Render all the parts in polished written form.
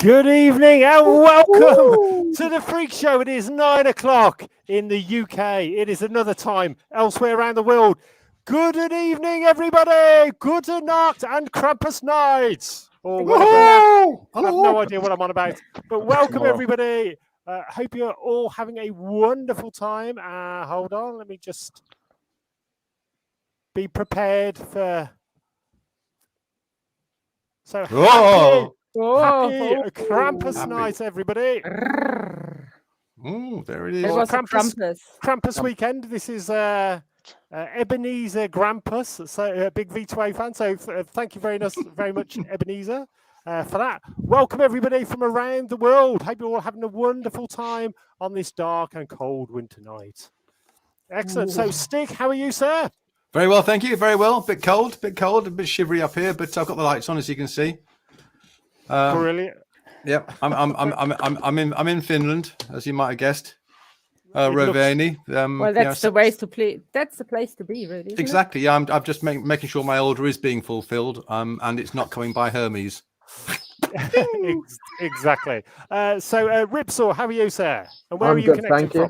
Good evening and welcome to the Freak Show. It is 9 o'clock in the UK. It is another time elsewhere around the world. Good evening, everybody. Good night and Krampus night. Or whatever. I have no idea what I'm on about. But welcome, everybody. Hope you're all having a wonderful time. Hold on. Let me just be prepared for... So happy Krampus night, everybody. Oh, there it is. It was Krampus weekend. This is Ebenezer Krampus, so a big V2A fan. So thank you very much, Ebenezer, for that. Welcome, everybody from around the world. Hope you're all having a wonderful time on this dark and cold winter night. Excellent. So, Stig, how are you, sir? Very well, thank you. Very well. A bit cold, a bit shivery up here, but I've got the lights on, as you can see. Brilliant. Yeah, I'm in Finland, as you might have guessed. Rovani. Well, that's the way to play. That's the place to be, really. Exactly. Yeah, I'm just making sure my order is being fulfilled, and it's not coming by Hermes. Exactly. So, Ripsaw, how are you, sir? And where are you connected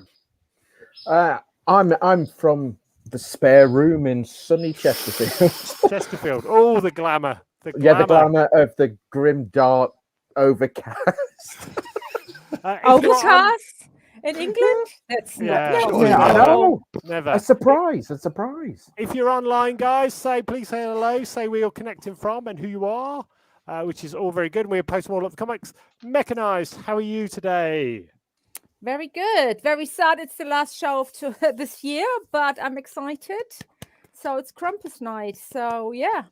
from? I'm from the spare room in sunny Chesterfield. Chesterfield. Oh, the glamour. The glamour of the grim, dark, overcast. Overcast in England? That's not. I know. Never. A surprise. If you're online, guys, please say hello. Say where you're connecting from and who you are, which is all very good. We'll post them all up the comics. Mechanized, how are you today? Very good. Very sad it's the last show of this year, but I'm excited. So it's Krampus night. So, yeah.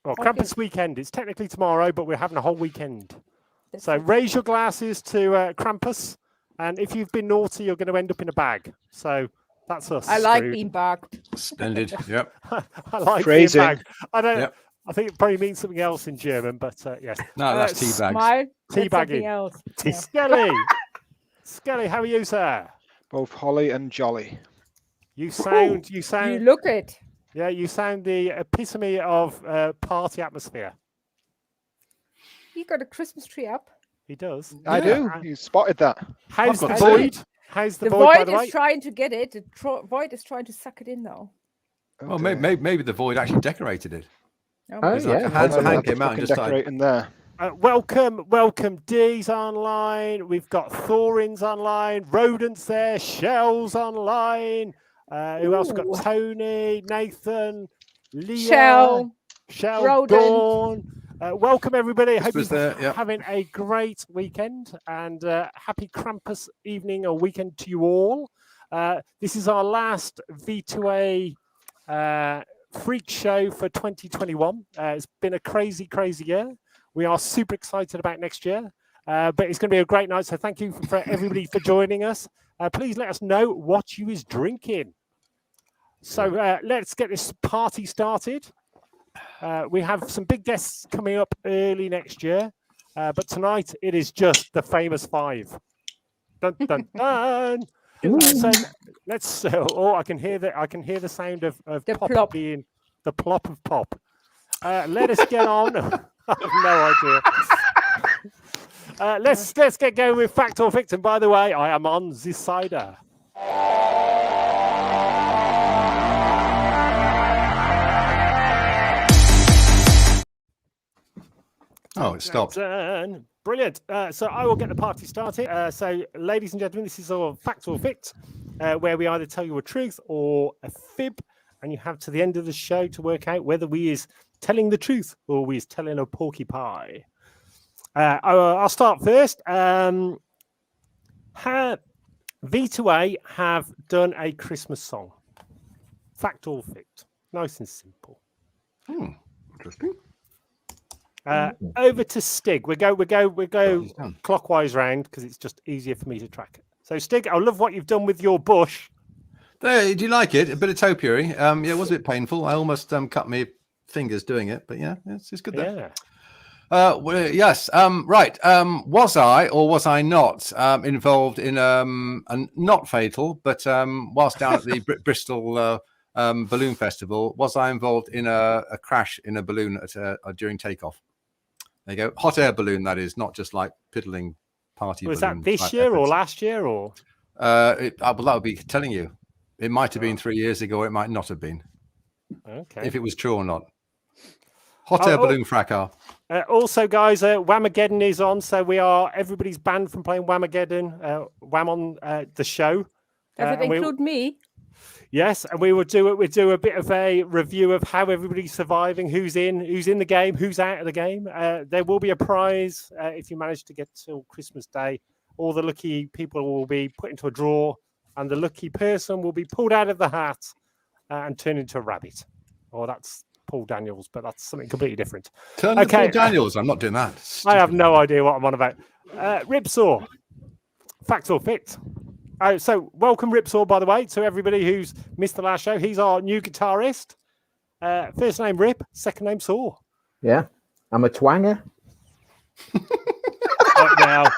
Well, Krampus weekend. It's technically tomorrow, but we're having a whole weekend. So raise your glasses to Krampus. And if you've been naughty, you're going to end up in a bag. So that's us. I like being bagged. Splendid. Yep. I like being bagged. I think it probably means something else in German, but yes. No, that's tea bags. Smile. Teabagging. Skelly, how are you, sir? Both holly and jolly. You look it. Yeah, you sound the epitome of party atmosphere. You got a Christmas tree up. He does. I do. You spotted that. How's the void? How's the void, by the way? Is trying to get it. The void is trying to suck it in, though. Well, maybe the void actually decorated it. Oh, yeah. Hand came out and just decorating there. Welcome, Dee's online. We've got Thorin's online. Rodent's there. Shell's online. Who else? We've got Tony, Nathan, Leah, Shell, Rodent. Dawn. Welcome, everybody. Hope you're having a great weekend and happy Krampus evening or weekend to you all. This is our last V2A Freak Show for 2021. It's been a crazy year. We are super excited about next year, but it's going to be a great night. So thank you for everybody for joining us. Please let us know what you is drinking. So let's get this party started. We have some big guests coming up early next year, but tonight it is just the famous five. Dun dun dun. So let's. I can hear the sound of the pop plop. being the plop of pop. Let us get on. I have no idea. Let's get going with fact or fiction. By the way, I am on this cider. Oh, it stopped. Brilliant. So I will get the party started. So, ladies and gentlemen, this is our fact or fict, where we either tell you a truth or a fib, and you have to the end of the show to work out whether we is telling the truth or we is telling a porky pie. I'll start first. V2A have done a Christmas song. Fact or fict? Nice and simple. Interesting. Over to Stig. We go clockwise round because it's just easier for me to track it. So Stig, I love what you've done with your bush. There, do you like it? A bit of topiary. It was a bit painful. I almost cut my fingers doing it, but yeah, it's good there. Yes. Right. Was I or was I not involved in a not fatal, but whilst down at the Bristol Balloon Festival, was I involved in a crash in a balloon during takeoff? There you go. Hot air balloon, that is, not just like piddling party Was balloon. that this year or last year or? Well, that would be telling you. It might have been 3 years ago. It might not have been. Okay. If it was true or not. Hot air balloon fracas. Also, guys, Whamageddon is on, so everybody's banned from playing Whamageddon. Wham on the show. Does it include me? Yes, and we will do it. We do a bit of a review of how everybody's surviving, who's in the game, who's out of the game. There will be a prize if you manage to get till Christmas Day. All the lucky people will be put into a draw, and the lucky person will be pulled out of the hat and turned into a rabbit. Oh, that's Paul Daniels, but that's something completely different. Turn to Paul Daniels. I'm not doing that. I have no idea what I'm on about. Ripsaw, fact or fict? So welcome Ripsaw, by the way, to everybody who's missed the last show. He's our new guitarist. First name Rip, second name Saw. Yeah, I'm a twanger. Now,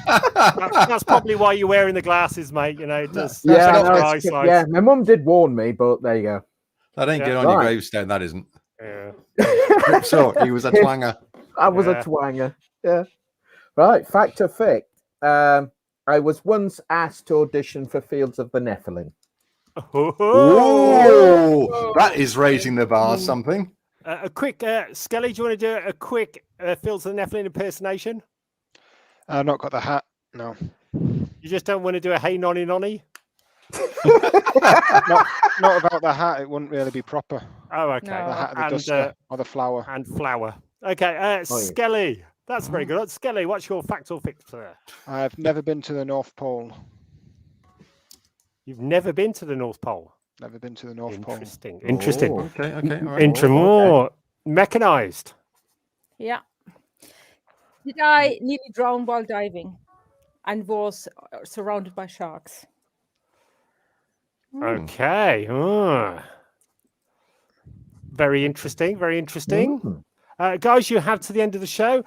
that's probably why you're wearing the glasses, mate. You know, just yeah. My mum did warn me, but there you go. That ain't good on your gravestone. That isn't. Yeah. So he was a twanger. I was a twanger. Yeah. Right. Fact or fict? I was once asked to audition for Fields of the Nephilim. Oh, that is raising the bar. Something. A quick, Skelly. Do you want to do a quick Fields of the Nephilim impersonation? I've not got the hat. No. You just don't want to do a hey nonny nonny? not about the hat. It wouldn't really be proper. Oh, okay. No. The hat, the duster, or the flower. And flower. Okay, Skelly. That's very good. Skelly, what's your fact or fict? I've never been to the North Pole. You've never been to the North Pole? Never been to the North Pole. Interesting. Oh, okay. All right. More mechanized. Yeah. Did I nearly drown while diving and was surrounded by sharks? Okay. Very interesting. Very interesting. Guys, you have to the end of the show.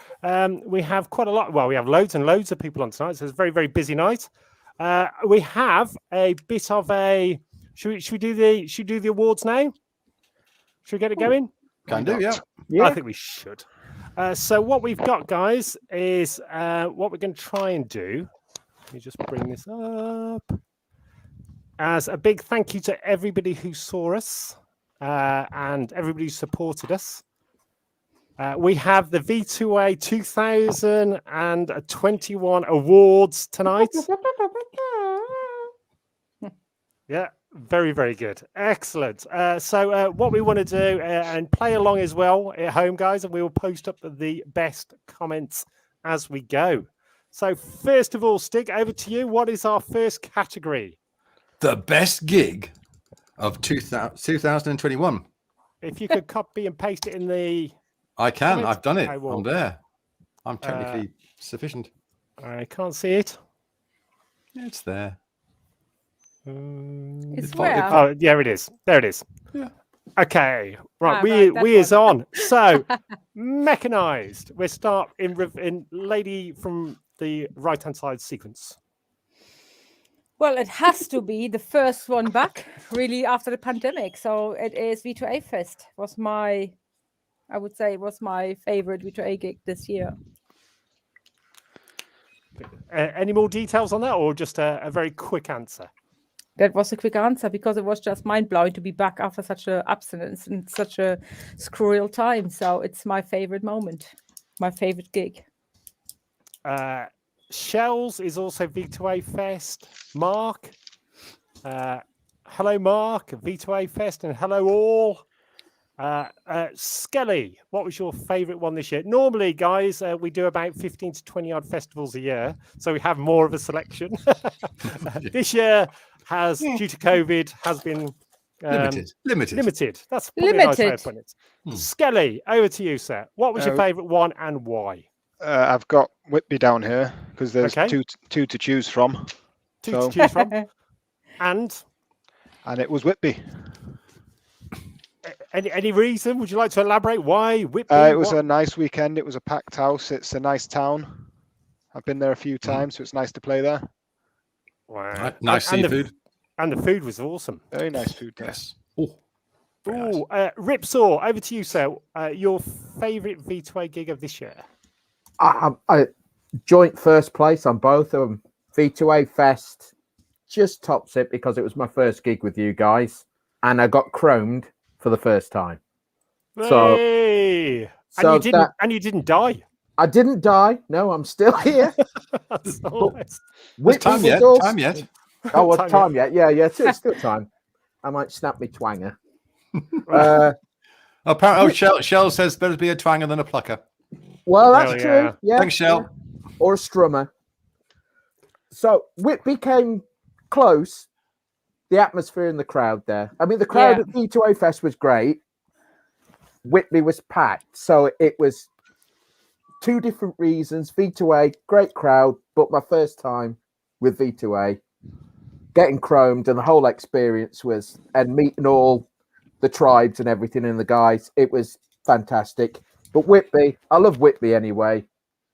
We have quite a lot. Well, we have loads and loads of people on tonight, so it's a very, very busy night. We have a bit of a. Should we do the awards now? Should we get it going? Can do, yeah. I think we should. So what we've got, guys, is what we're going to try and do. Let me just bring this up. As a big thank you to everybody who saw us and everybody who supported us. We have the V2A 2021 awards tonight. Yeah, very, very good. Excellent. So what we want to do and play along as well at home, guys, and we will post up the best comments as we go. So first of all, Stig, over to you. What is our first category? The best gig of 2021. If you could copy and paste it in the... I can. Comments. I've done it. I'm there. I'm technically sufficient. I can't see it. It's there. It's where? Oh, yeah, it is. There it is. Yeah. Okay. Right. We is on. So, mechanized. We start in lady from the right-hand side sequence. Well, it has to be the first one back, really, after the pandemic. So it is V2A Fest. I would say it was my favorite V2A gig this year. Any more details on that, or just a very quick answer? That was a quick answer because it was just mind-blowing to be back after such an abstinence and such a screwial time. So it's my favorite moment, my favorite gig. Shells is also V2A Fest. Mark. Hello, Mark. V2A Fest, and hello all. Skelly, what was your favorite one this year? Normally, guys, we do about 15 to 20 odd festivals a year, so we have more of a selection. This year has, due to COVID, has been limited. That's probably a nice way of putting it. Skelly, over to you, sir. What was your favorite one and why? I've got Whitby down here because there's two to choose from. Two to choose from. And it was Whitby. Any reason? Would you like to elaborate why Whitby? It was a nice weekend. It was a packed house. It's a nice town. I've been there a few times, so it's nice to play there. Wow. Nice seafood. And the food was awesome. Very nice food. Yes. Nice. Ripsaw, over to you, sir. Your favourite V2A gig of this year? I joint first place on both of them. V2A Fest just tops it because it was my first gig with you guys, and I got chromed for the first time. Hey! So and you didn't die. I didn't die. No, I'm still here. There's time yet. Time yet. Oh, well, time yet. Yeah. Still time. I might snap me twanger. Apparently, Shell says better be a twanger than a plucker. Well, that's true. Yeah. Thanks, Shell. Yeah. Or a strummer. So Whitby came close. The atmosphere in the crowd there. I mean, the crowd at V2A Fest was great. Whitby was packed. So it was two different reasons. V2A, great crowd, but my first time with V2A, getting chromed, and the whole experience was, and meeting all the tribes and everything and the guys, it was fantastic. But Whitby, I love Whitby anyway,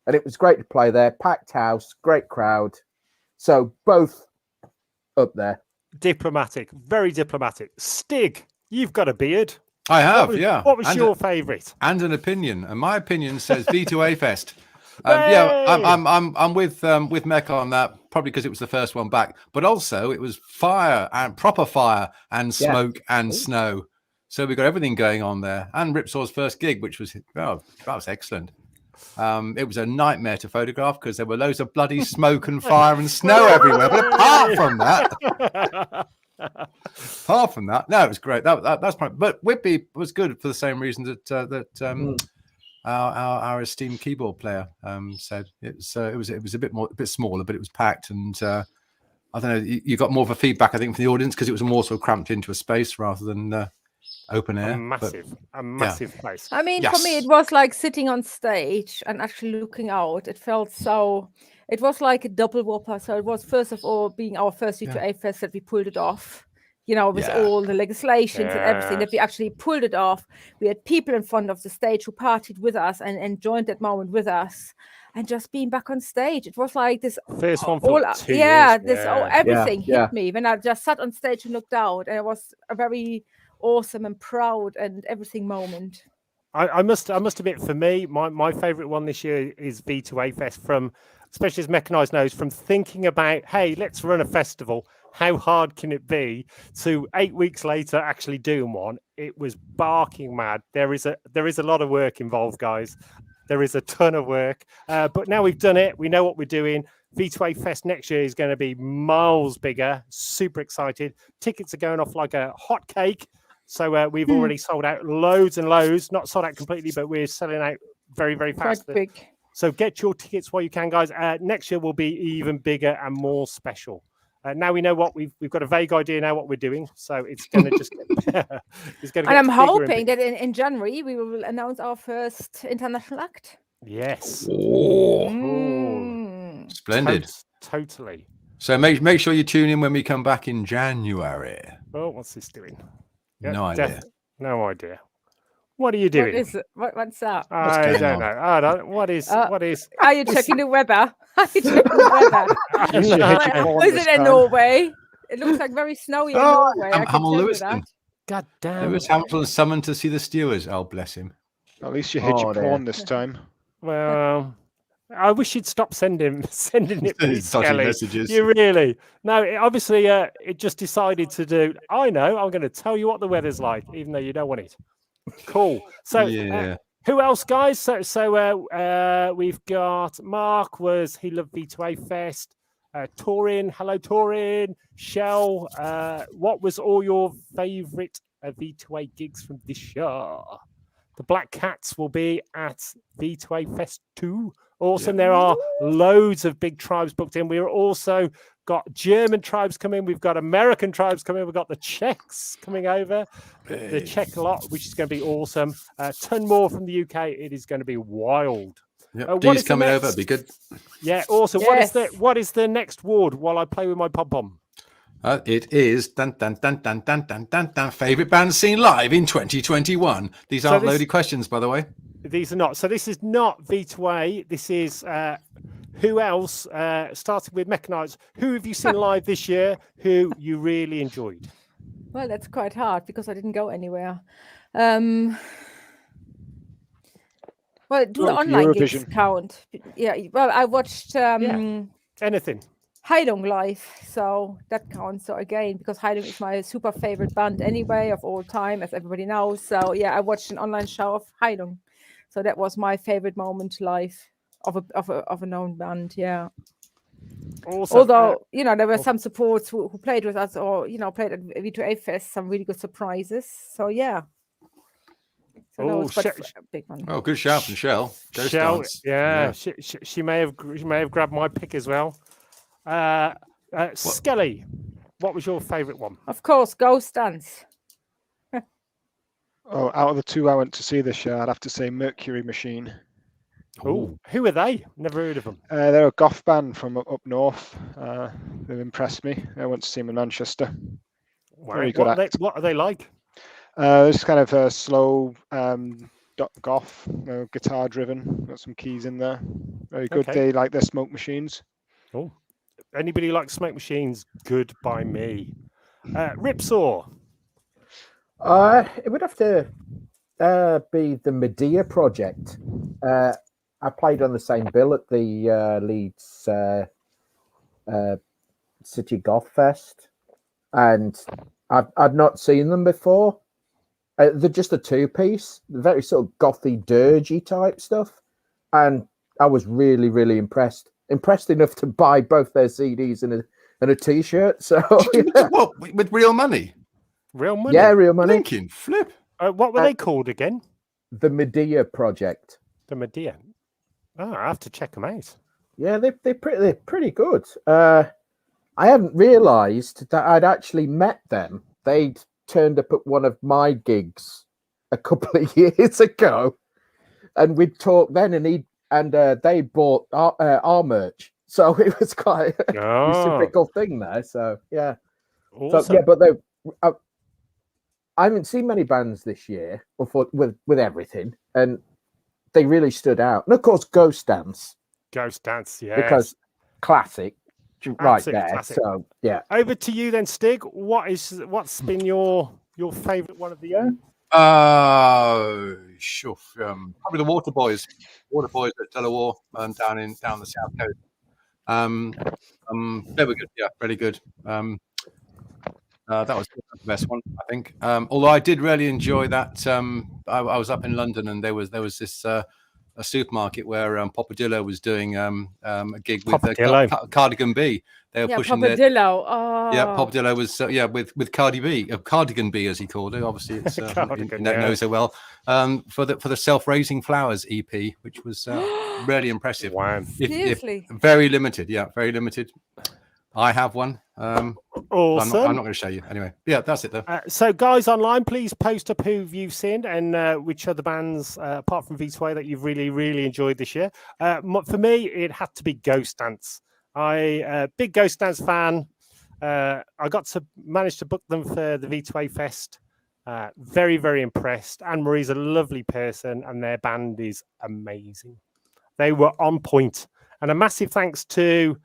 and it was great to play there. Packed house, great crowd. So both up there. Diplomatic, very diplomatic. Stig, you've got a beard. I have, What was your favourite? And an opinion, and my opinion says V2A Fest. I'm with Mecca on that, probably because it was the first one back, but also it was fire and proper fire and smoke and snow. So we got everything going on there. And Ripsaw's first gig, which was that was excellent. It was a nightmare to photograph because there were loads of bloody smoke and fire and snow everywhere. But apart from that, no, it was great. That's probably. But Whitby was good for the same reason that our esteemed keyboard player said. It was a bit smaller, but it was packed, and I don't know. You got more of a feedback, I think, from the audience because it was more sort of cramped into a space rather than open air. A massive place. I mean, for me, it was like sitting on stage and actually looking out. It felt so. It was like a double whopper. So it was, first of all, being our first V2A Fest that we pulled it off. You know, with all the legislations and everything, that we actually pulled it off. We had people in front of the stage who partied with us and enjoyed that moment with us. And just being back on stage, it was like this. First one for 2 years. Everything hit me when I just sat on stage and looked out. And it was a very awesome and proud and everything moment. I must admit, for me, my favourite one this year is V2A Fest, from, especially as Mechanized knows, from thinking about, hey, let's run a festival. How hard can it be, to 8 weeks later actually doing one? It was barking mad. There is a lot of work involved, guys. There is a ton of work. But now we've done it. We know what we're doing. V2A Fest next year is going to be miles bigger. Super excited. Tickets are going off like a hot cake. So we've already sold out loads and loads. Not sold out completely, but we're selling out very, very fast. Quite big. So get your tickets while you can, guys. Next year will be even bigger and more special. Now we know what we've got a vague idea now what we're doing, so it's going to just get better. And I'm hoping that in January we will announce our first international act. Yes. Splendid. Totally. So make sure you tune in when we come back in January. Oh, what's this doing? No idea. No idea. What are you doing? What is it? What's that? I don't know. What is? Are you checking the weather? Is it in Norway? It looks like very snowy in Norway. Hamilton Lewiston. God damn. Lewis Hamilton summoned to see the stewards. Oh, bless him. At least you hid your porn this time. Well, I wish you'd stop sending it these messages. You really? No, obviously it just decided to do. I know. I'm going to tell you what the weather's like, even though you don't want it. Cool. So who else, guys? So we've got Mark. He loved V2A Fest. Torin, hello Torin. Shell, what was all your favourite V2A gigs from this year? The Black Cats will be at V2A Fest 2. Awesome. There are loads of big tribes booked in. We've also got German tribes coming. We've got American tribes coming. We've got the Czechs coming over. The Czech lot, which is going to be awesome. A ton more from the UK. It is going to be wild. Yep. D's coming over. Be good. Yeah, awesome. Yes. What is the next ward while I play with my pom-pom? It is favorite band seen live in 2021. These aren't loaded questions, by the way. These are not. So this is not V2A. This is who else? Starting with Mechanized. Who have you seen live this year? Who you really enjoyed? Well, that's quite hard because I didn't go anywhere. Well, do the online gigs count? Yeah. Well, I watched anything. Heilung live, so that counts. So again, because Heilung is my super favorite band anyway of all time, as everybody knows. So yeah, I watched an online show of Heilung, so that was my favorite moment live of a known band. Yeah. Also, although there were some supports who played with us, or played at V2A Fest, some really good surprises. So yeah. So big one. Oh, good shout from Shell. Shell, yeah. She may have grabbed my pick as well. Skelly, what was your favourite one? Of course, Ghost Dance. Oh, out of the two I went to see this year, I'd have to say Mercury Machine. Oh, who are they? Never heard of them. They're a goth band from up north. They've impressed me. I went to see them in Manchester. Wow. Very good act. What are they like? It's kind of a slow goth, guitar driven. Got some keys in there. Very good. They like their Smoke Machines. Oh, anybody like Smoke Machines? Good by me. Ripsaw. It would have to be the Medea Project. I played on the same bill at the Leeds City Goth Fest, and I'd not seen them before. They're just a two-piece, very sort of gothy, dirgy type stuff, and I was really, really impressed. Impressed enough to buy both their CDs and a T-shirt. So what, with real money? Real money? Yeah, real money. Lincoln, flip. What were they called again? The Medea Project. The Medea. Oh, I have to check them out. Yeah, they're pretty good. I hadn't realised that I'd actually met them. They'd turned up at one of my gigs a couple of years ago, and we'd talked then, and they bought our merch, so it was quite a reciprocal thing there. So yeah, awesome. So yeah, but I haven't seen many bands this year with everything, and they really stood out. And of course, Ghost Dance, yeah, because classic. Right there. Classic. So yeah. Over to you then, Stig. What's been your favourite one of the year? Sure. Probably the Water Boys at Delaware, down the south coast. They were good. Yeah, really good. That was the best one, I think. Although I did really enjoy that. I was up in London, and there was this a supermarket where Popadillo was doing a gig with Cardigan B. They were pushing Popadillo. Popadillo was with Cardi B, Cardigan B as he called it. Obviously, it's knows so well. For the Self-Raising Flowers EP, which was really impressive. Wow, seriously, very limited. Yeah, very limited. I have one. Awesome. I'm not going to show you anyway. Yeah, that's it though. So guys online, please post up who you've seen and which other bands apart from V2A that you've really, really enjoyed this year. For me, it had to be Ghost Dance. I big Ghost Dance fan. I got to manage to book them for the V2A Fest. Very, very impressed. Anne-Marie's a lovely person and their band is amazing. They were on point. And a massive thanks to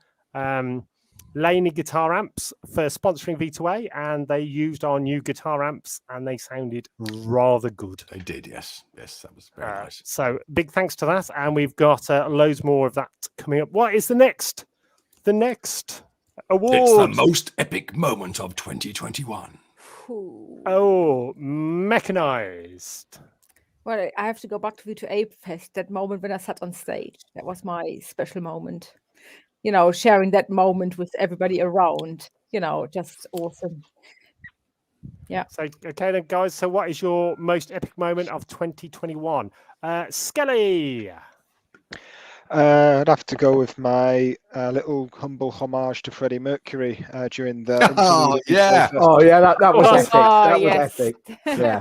Laney Guitar Amps for sponsoring V2A, and they used our new guitar amps and they sounded rather good. They did, yes. That was very nice. So big thanks to that, and we've got loads more of that coming up. What is the next award? It's the most epic moment of 2021. Oh, mechanized. Well, I have to go back to V2A Fest, that moment when I sat on stage. That was my special moment. Sharing that moment with everybody around, just awesome. Yeah. So, okay then, guys. So what is your most epic moment of 2021? Skelly. I'd have to go with my little humble homage to Freddie Mercury during the... that was epic. That was epic. Yeah.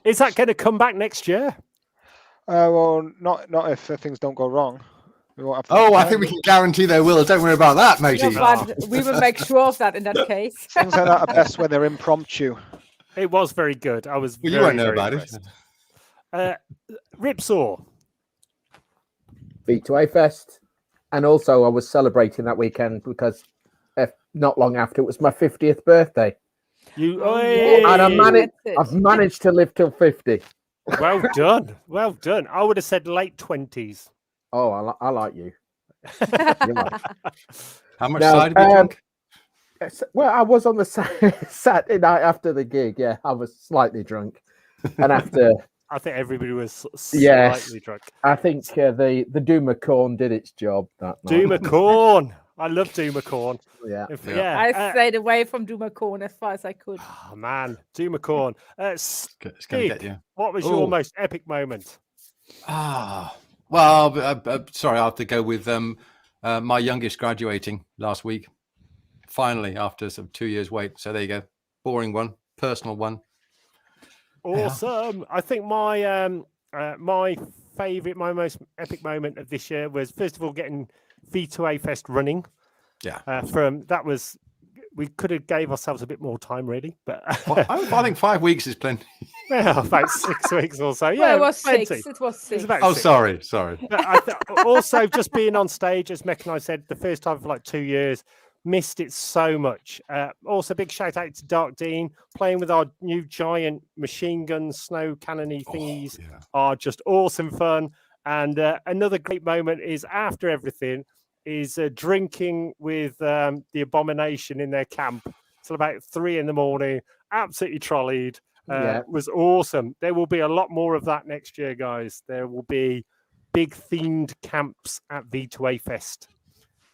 Is that going to come back next year? Well, not if things don't go wrong. I think we can guarantee they will. Don't worry about that, matey. Yeah, but we will make sure of that in that case. Things like that are best when they're impromptu. It was very good. I was. You won't know about it. Ripsaw. V2A Fest, and also I was celebrating that weekend because not long after it was my 50th birthday. And I've managed to live till 50. Well done. Well done. I would have said late 20s. Oh, I like you. How much cider did you drink? Well, I was on the Saturday night after the gig. Yeah, I was slightly drunk, and after I think everybody was slightly drunk. I think the Doom of Corn did its job that night. Doom of Corn. I love Doom of Corn. Yeah. I stayed away from Doom of Corn as far as I could. Oh man, Doom of Corn. It's gonna get you. What was your most epic moment? Well, sorry, I have to go with my youngest graduating last week. Finally, after sort of 2 years wait. So there you go. Boring one, personal one. Awesome. Yeah. I think my my most epic moment of this year was, first of all, getting V2A Fest running. Yeah. We could have gave ourselves a bit more time, really, but I think 5 weeks is plenty. Well, about 6 weeks or so. Yeah, well, it was plenty. 6. It was 6. About 6. Sorry. But also, just being on stage, as Mech and I said, the first time for like 2 years, missed it so much. Also, big shout out to Dark Dean. Playing with our new giant machine gun snow cannony thingies are just awesome fun. And another great moment is, after everything, is drinking with the Abomination in their camp till about 3 a.m. Absolutely trolleyed. Was awesome. There will be a lot more of that next year, guys. There will be big themed camps at V2A Fest.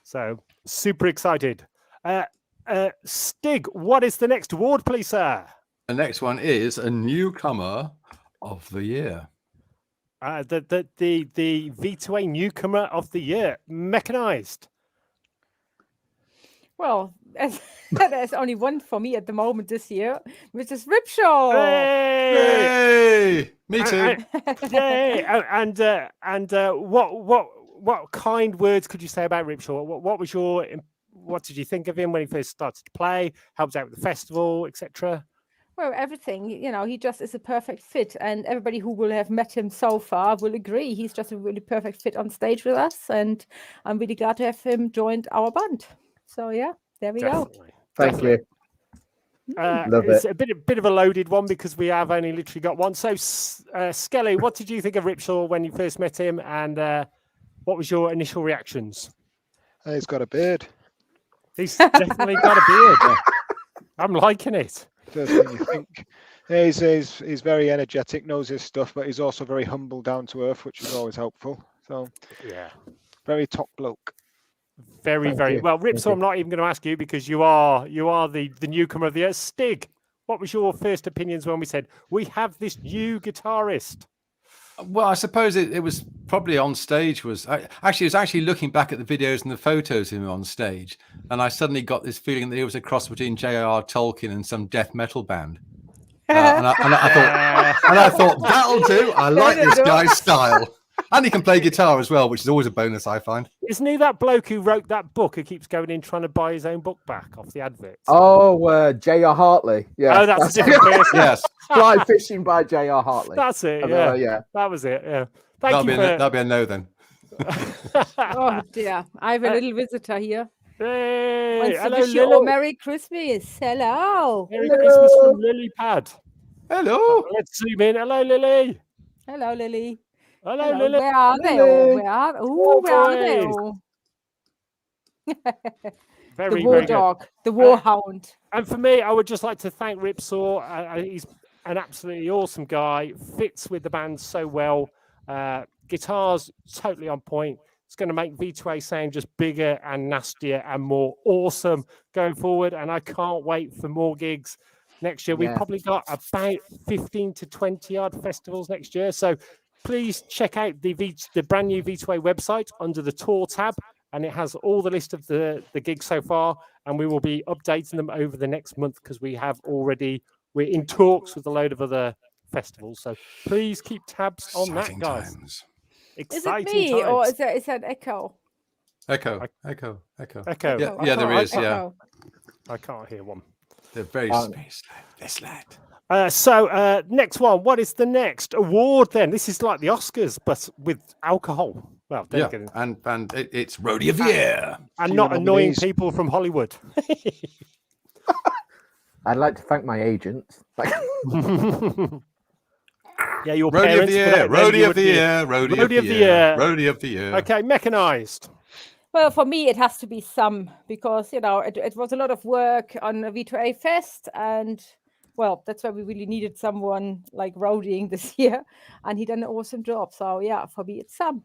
So super excited. Stig, what is the next award, please, sir? The next one is a newcomer of the year. The V2A newcomer of the year, mechanized. Well, there's only one for me at the moment this year, which is FREAKSHOW. Hey! Me too. Yay! And what kind words could you say about FREAKSHOW? What did you think of him when he first started to play? Helped out with the festival, etc. Well, everything, he just is a perfect fit, and everybody who will have met him so far will agree he's just a really perfect fit on stage with us, and I'm really glad to have him joined our band. So yeah, there we go. Thank you. Love it's it. a bit of a loaded one because we have only literally got one. So Skelly, what did you think of FREAKSHOW when you first met him, and what was your initial reactions? He's got a beard. He's definitely got a beard. I'm liking it. First thing you think. He's very energetic, knows his stuff, but he's also very humble, down to earth, which is always helpful. So yeah, very top bloke. Very well. Ripsaw, I'm not even going to ask you because you are the newcomer of the year. Stig, what was your first opinions when we said we have this new guitarist? Well, I suppose it was probably on stage. I was actually looking back at the videos and the photos of him on stage, and I suddenly got this feeling that he was a cross between J.R.R. Tolkien and some death metal band. And I thought that'll do. I like this guy's style, and he can play guitar as well, which is always a bonus, I find. Isn't he that bloke who wrote that book who keeps going in trying to buy his own book back off the adverts? Oh, J.R. Hartley. Yeah. Oh, that's a different person. Yes. Fly Fishing by J.R. Hartley. That's it. Yeah. That was it. Yeah. That'll be a no then. Oh dear, I have a little visitor here. Hey, hello, Lily. Merry Christmas. Hello. Merry Christmas from Lily Pad. Hello. Let's zoom in. Hello, Lily. Hello, Lily. Hello, Lily. Where are they all? Where are they all? The war dog, the war hound. And for me, I would just like to thank Ripsaw. He's an absolutely awesome guy. Fits with the band so well. Guitar's totally on point. It's going to make V2A sound just bigger and nastier and more awesome going forward. And I can't wait for more gigs next year. We've probably got about 15 to 20 odd festivals next year. So please check out the brand new V2A website under the tour tab. And it has all the list of the gigs so far. And we will be updating them over the next month because we're in talks with a load of other festivals. So please keep tabs on that, guys. Times. Is Exciting it me times. or is that echo? Echo. Yeah, there is. Yeah, I can't hear one. They're very spaced. This lad. So next one. What is the next award then? This is like the Oscars, but with alcohol. Well, and it's Roadie of the Year. And not annoying people from Hollywood. I'd like to thank my agent. Yeah, your Roadie parents. of the year, roadie of the year, roadie of the year, roadie of the year. Okay, mechanized. Well, for me, it has to be Sam because, you know, it was a lot of work on a V2A Fest. And, well, that's why we really needed someone like roadieing this year. And he done an awesome job. So, yeah, for me, it's Sam.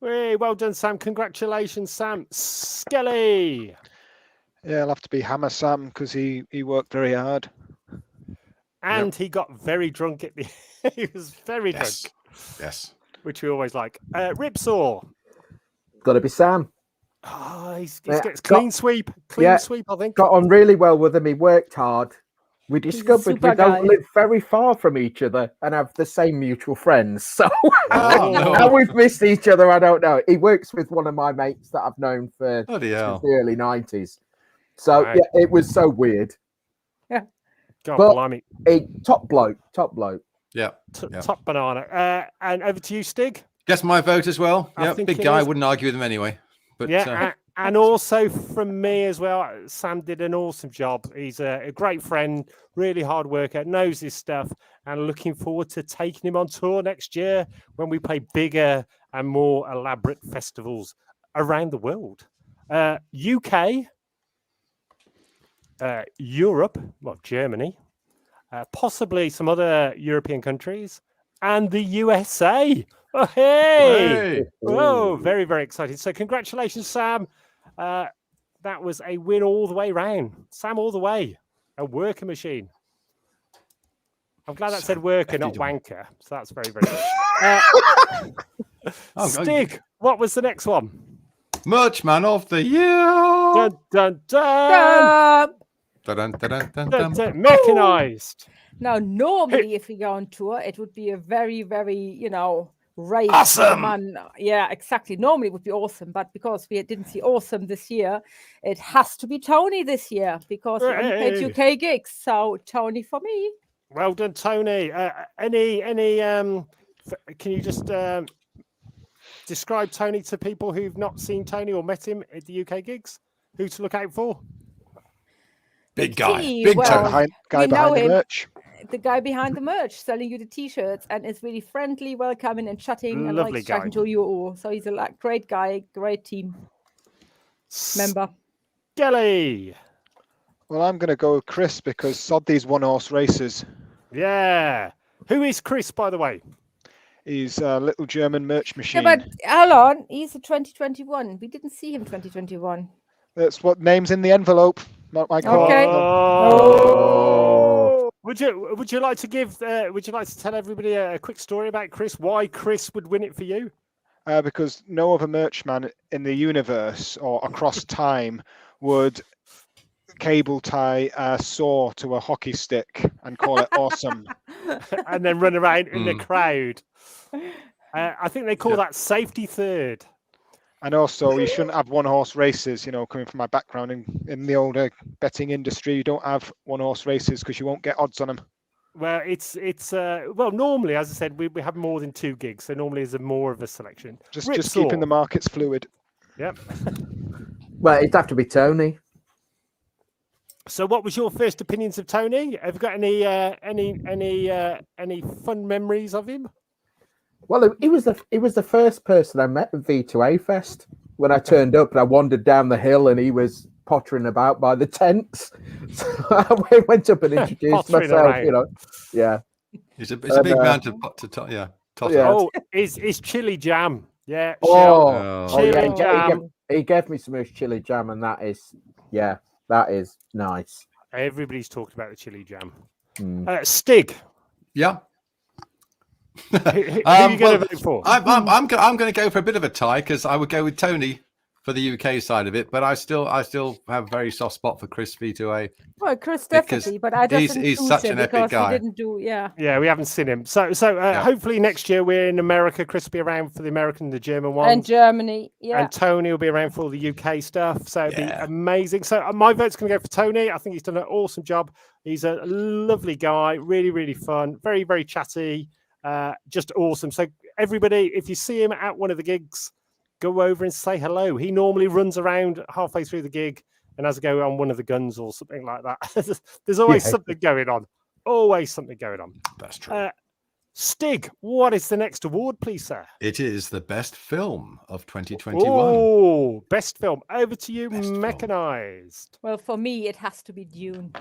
Hey, well done, Sam. Congratulations, Sam. Skelly. Yeah, I'll have to be Hammer Sam because he worked very hard. And he got very drunk at the he was very drunk. Yes. Which we always like. Ripsaw. Got to be Sam. Oh, he's gets clean sweep. Sweep, I think. Got on really well with him. He worked hard. We discovered we don't live very far from each other and have the same mutual friends. So how we've missed each other, I don't know. He works with one of my mates that I've known for since the early 90s. So yeah, it was so weird. Yeah. God, blimey. Top bloke. Yeah. Top banana. And over to you, Stig. Guess my vote as well. Yeah, big guy. I wouldn't argue with him anyway. But yeah, and also from me as well, Sam did an awesome job. He's a great friend, really hard worker, knows his stuff, and looking forward to taking him on tour next year when we play bigger and more elaborate festivals around the world. UK, Europe, well, Germany, possibly some other European countries, and the USA. Oh, hey! Whoa, very, very excited. So congratulations, Sam. That was a win all the way round. Sam all the way. A worker machine. I'm glad that said worker, not wanker. So that's very, very good. Stig, what was the next one? Merch Man of the Year. Dun, dun, dun. Dun, dun, dun, dun, dun, dun. Mechanized. Now, normally, if we go on tour, it would be a very, very, you know, race. Awesome. Yeah, exactly. Normally it would be awesome, but because we didn't see awesome this year, it has to be Tony this year because we only played UK gigs. So Tony for me. Well done, Tony. Can you just describe Tony to people who've not seen Tony or met him at the UK gigs? Who to look out for? Big guy. Big guy behind the merch. The guy behind the merch selling you the t-shirts and is really friendly, welcoming and chatting and likes chatting to you all. So he's a great guy, great team member. Gelly. Well, I'm going to go with Chris because sod these one-horse races. Yeah. Who is Chris, by the way? He's a little German merch machine. Yeah, but hold on. He's a 2021. We didn't see him 2021. That's what name's in the envelope. Not my call. Okay. Would you like to tell everybody a quick story about Chris? Why Chris would win it for you? Because no other merchman in the universe or across time would cable tie a saw to a hockey stick and call it awesome. And then run around in the crowd. I think they call that safety third. And also, you shouldn't have one-horse races. You know, coming from my background in the older betting industry, you don't have one-horse races because you won't get odds on them. Well, it's normally, as I said, we have more than 2 gigs, so normally there's more of a selection. Just keeping the markets fluid. Yep. Well, it'd have to be Tony. So, what was your first opinions of Tony? Have you got any fun memories of him? Well, he was the first person I met at V2A Fest when I turned up and I wandered down the hill and he was pottering about by the tents. So I went up and introduced myself. You know, yeah. It's a big man to toss. Oh, is chili jam? Yeah. Chili jam. He gave me some of his chili jam, and that is nice. Everybody's talked about the chili jam. Stig. Yeah. Who are you going to vote for? I'm going to go for a bit of a tie because I would go with Tony for the UK side of it, but I still have a very soft spot for Chris V2A. Well, Chris definitely, but I just he's such an epic guy. He didn't do, yeah, we haven't seen him. So hopefully next year we're in America. Chris will be around for the American, the German ones, and Germany, and Tony will be around for all the UK stuff. So it'd be amazing. So my vote's going to go for Tony. I think he's done an awesome job. He's a lovely guy, really, really fun, very, very chatty. Just awesome. So everybody, if you see him at one of the gigs, go over and say hello. He normally runs around halfway through the gig and has a go on one of the guns or something like that. There's always something going on. Always something going on. That's true. Stig, what is the next award, please, sir? It is the best film of 2021. Oh, best film. Over to you, Best film. Mechanized. Well, for me, it has to be Dune.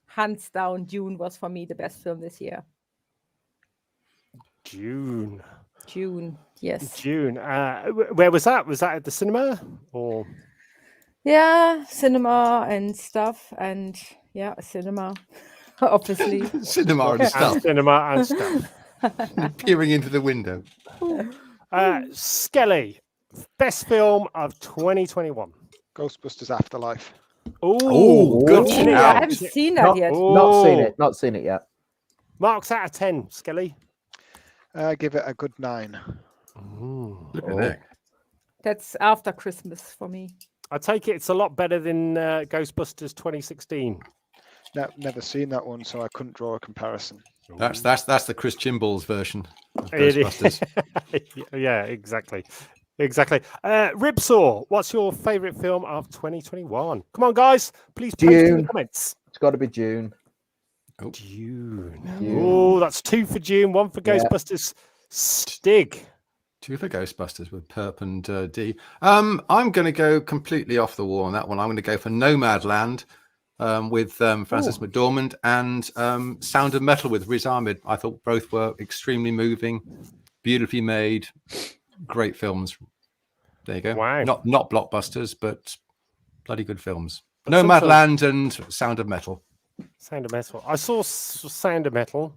Hands down, Dune was for me the best film this year. June, yes. June. Where was that? Was that at the cinema or? Yeah, cinema and stuff, and yeah, cinema, obviously. Cinema and stuff. Cinema and stuff. Peering into the window. Skelly, best film of 2021. Ghostbusters Afterlife. Oh, good watching it. I haven't seen that yet. Not seen it yet. Marks out of 10, Skelly. Give it a good 9. Look at that. That's after Christmas for me. I take it it's a lot better than Ghostbusters 2016. Never seen that one, so I couldn't draw a comparison. That's the Chris Chimbal's version of It is. Ghostbusters. Yeah, exactly. Ribsaw, what's your favourite film of 2021? Come on, guys, please post in the comments. It's got to be June. June. Oh, that's 2 for June, 1 for Ghostbusters. Stig. 2 for Ghostbusters with Perp and D. I'm going to go completely off the wall on that one. I'm going to go for Nomadland with Frances McDormand and Sound of Metal with Riz Ahmed. I thought both were extremely moving, beautifully made, great films. There you go. Wow. Not blockbusters, but bloody good films. But Nomadland and Sound of Metal. Sound of Metal. I saw Sound of Metal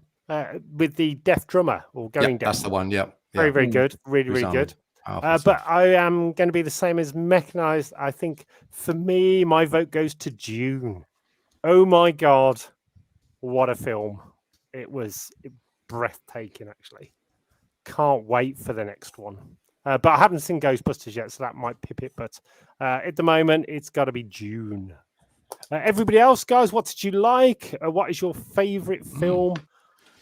with the deaf drummer or going down. That's the one. Yeah. Very, very good. Really good. But I am going to be the same as Mechanized. I think for me, my vote goes to Dune. Oh my God. What a film. It was breathtaking, actually. Can't wait for the next one. But I haven't seen Ghostbusters yet, so that might pip it. But at the moment, it's got to be Dune. Everybody else, guys, what did you like? What is your favorite film?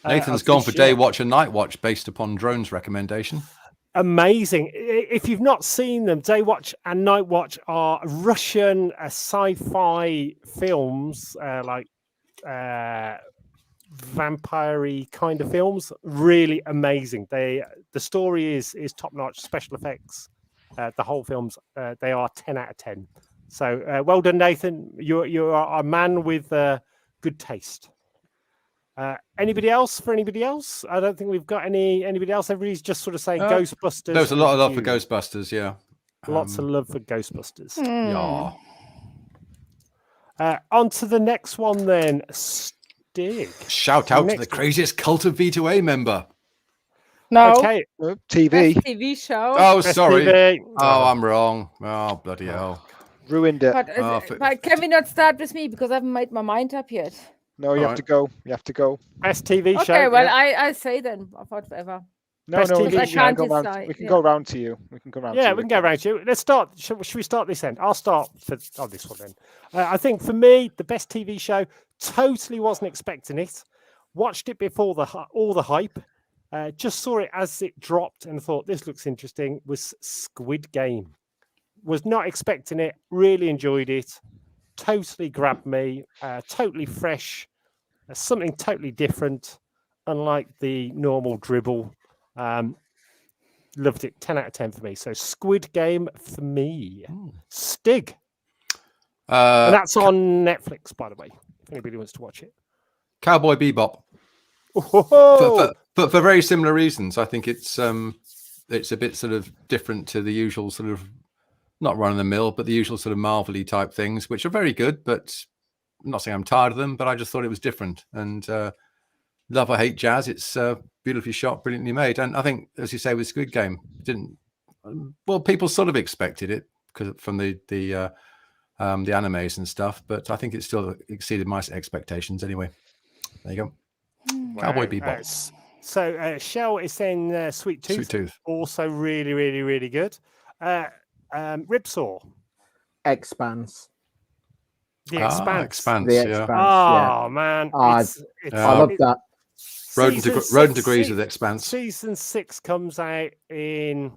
Nathan's gone for Day Watch and Night Watch based upon Drone's recommendation. Amazing. If you've not seen them, Day Watch and Night Watch are Russian sci-fi films, like vampire-y kind of films. Really amazing. The story is top-notch, special effects. The whole films, they are 10 out of 10. So well done, Nathan. You are a man with good taste. Anybody else? For anybody else? I don't think we've got anybody else. Everybody's just sort of saying Ghostbusters. There's a lot of love for Ghostbusters, yeah. Lots of love for Ghostbusters. Yeah. On to the next one then. Stig. Shout out to the craziest Cult of V2A member. No. Okay. TV. Best TV show. Oh, Best sorry. TV. Oh, I'm wrong. Oh, bloody hell. Ruined it. But can we not start with me because I haven't made my mind up yet? No, you have to go. You have to go. Best TV show. Okay, well, yeah. I say then, whatever. No, Best TV we show. can go round. We can go round to you. We can go round. Yeah, we can go around to you. Let's start. Should we start this end? I'll start on this one then. I think for me, the best TV show, totally wasn't expecting it. Watched it before all the hype. Just saw it as it dropped and thought this looks interesting. Was Squid Game. Was not expecting it. Really enjoyed it. Totally grabbed me. Totally fresh. Something totally different. Unlike the normal dribble. Loved it. 10 out of 10 for me. So Squid Game for me. Stig. And that's on Netflix, by the way, if anybody wants to watch it. Cowboy Bebop. For very similar reasons. I think it's a bit sort of different to the usual sort of, not run of the mill, but the usual sort of Marvel-y type things, which are very good, but I'm not saying I'm tired of them, but I just thought it was different. And love or hate jazz, it's beautifully shot, brilliantly made. And I think, as you say, with Squid Game, people sort of expected it because from the animes and stuff, but I think it still exceeded my expectations anyway. There you go. Wow. Cowboy Bebop. So Shell is saying Sweet Tooth. Sweet Tooth. Also really, really, really good. Ribsaw. Expanse. The Expanse. Expanse. The Yeah. Expanse. Oh, man. I love that. Roden agrees with Expanse. Season 6 comes out in...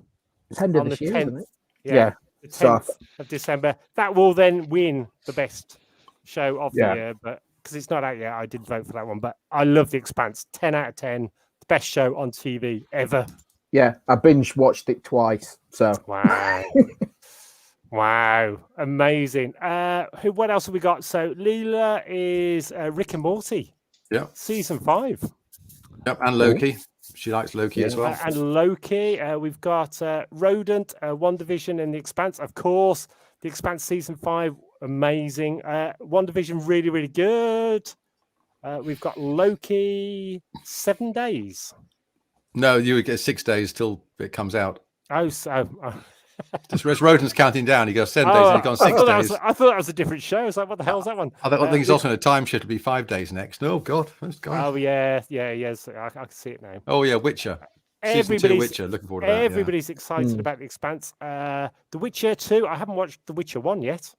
It's end of on this the year, 10th. isn't it? Yeah. The So 10th of December. That will then win the best show of the Yeah. year, but because it's not out yet, I did vote for that one. But I love The Expanse. 10 out of 10. best show on TV ever. Yeah, I binge watched it twice. So wow. Wow, amazing. What else have we got? So Leela is Rick and Morty. Yeah. Season 5. Yep, and Loki. She likes Loki as well. And Loki. We've got Rodent, WandaVision, and The Expanse. Of course, The Expanse Season 5, amazing. WandaVision, really, really good. We've got Loki, 7 days. No, you would get 6 days till it comes out. Oh, so... Just Rodent's counting down. He goes 7 days and he's gone 6 days. I thought that was a different show. I was like, what the hell is that one? I think he's also in a time shift to be 5 days next. Oh, God. Oh, yeah. Yes. I can see it now. Oh, yeah. Witcher. Season 2 Witcher. Looking forward to that. Everybody's excited about The Expanse. The Witcher 2. I haven't watched The Witcher 1 yet.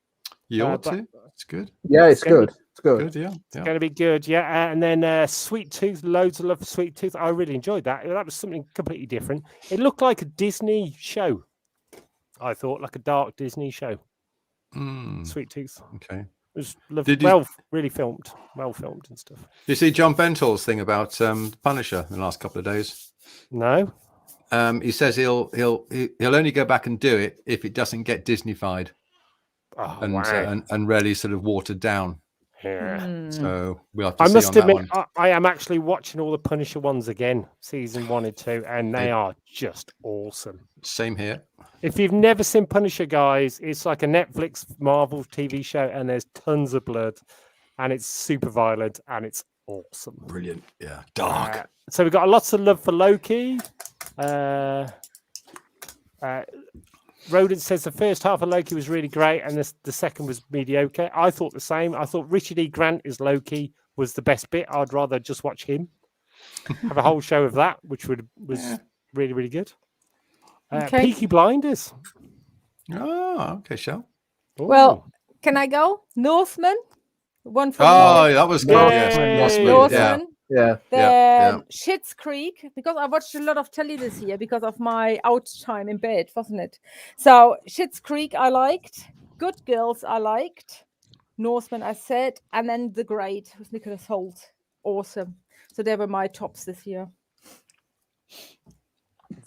You ought to. It's good. Yeah, it's good. It's good. Yeah. It's going to be good. Yeah. And then Sweet Tooth. Loads of love for Sweet Tooth. I really enjoyed that. That was something completely different. It looked like a Disney show. I thought, like a dark Disney show. Sweet Tooth. Okay. It was really filmed, well filmed and stuff. Did you see John Bental's thing about Punisher in the last couple of days? No. He says he'll only go back and do it if it doesn't get Disneyfied and really sort of watered down. Yeah. So we'll have to I see must on admit, that one. I am actually watching all the Punisher ones again, season 1 and 2, and they are just awesome. Same here. If you've never seen Punisher, guys, it's like a Netflix Marvel TV show, and there's tons of blood, and it's super violent, and it's awesome. Brilliant. Yeah. Dark. So we've got lots of love for Loki. Rodent says the first half of Loki was really great, and the second was mediocre. I thought the same. I thought Richard E. Grant as Loki was the best bit. I'd rather just watch him. Have a whole show of that, which was really, really good. Peaky Blinders. Oh, okay, Shell. Well, can I go? Northman. One from that was good. Yes. Northman. Yeah. Schitt's Creek, because I watched a lot of telly this year because of my out time in bed, wasn't it? So Schitt's Creek I liked, Good Girls I liked, Northman I said, and then The Great with Nicholas Hoult. Awesome. So they were my tops this year.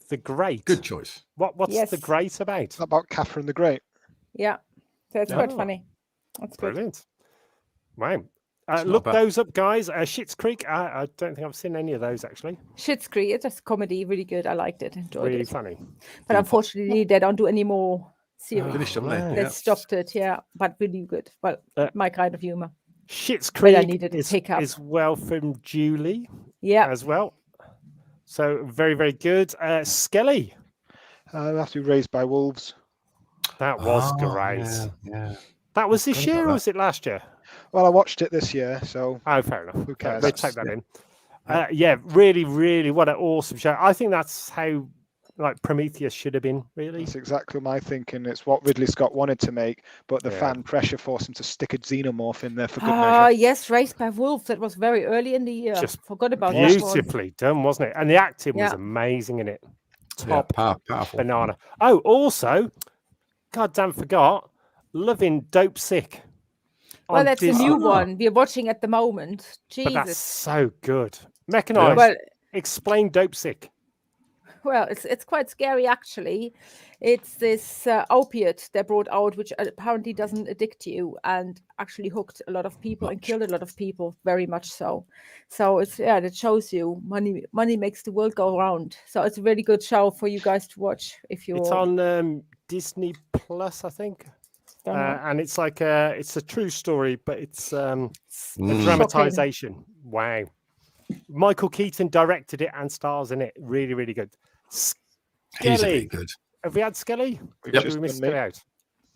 The Great. Good choice. What's The Great about? About Catherine the Great. Yeah. So it's quite funny. That's brilliant. Wow. Look those up, guys. Schitt's Creek. I don't think I've seen any of those actually. Schitt's Creek. It's just comedy, really good. I liked it. Enjoyed it. Really funny. But unfortunately, they don't do any more series. Finished, haven't they? They stopped it. Yeah, but really good. Well, my kind of humor. Schitt's Creek is well from Julie. Yeah. As well. So very, very good. Skelly. Have to be Raised by Wolves. That was great. Yeah. That was this year, or was it last year? Well, I watched it this year, so fair enough. Who cares? We'll take that in. Really, really, what an awesome show. I think that's how Prometheus should have been, really. That's exactly my thinking. It's what Ridley Scott wanted to make, but the fan pressure forced him to stick a xenomorph in there for good measure. Yes, Raised by Wolves. That was very early in the year. Just forgot about that. Beautifully done, wasn't it? And the acting was amazing in it. Top powerful. Banana. Oh, also, goddamn forgot, loving Dope Sick. Well, that's a new one we're watching at the moment. Jesus. But that's so good. Mechanized. Well, explain Dope Sick. Well, it's quite scary, actually. It's this opiate they brought out, which apparently doesn't addict you, and actually hooked a lot of people and killed a lot of people, very much so. So it shows you money makes the world go round. So it's a really good show for you guys to watch if you. It's on Disney Plus, I think. And it's like it's a true story, but it's a dramatization. Wow. Michael Keaton directed it and stars in it. Really, really good. Skelly. He's really good. Have we had Skelly? Yep. We missed it out.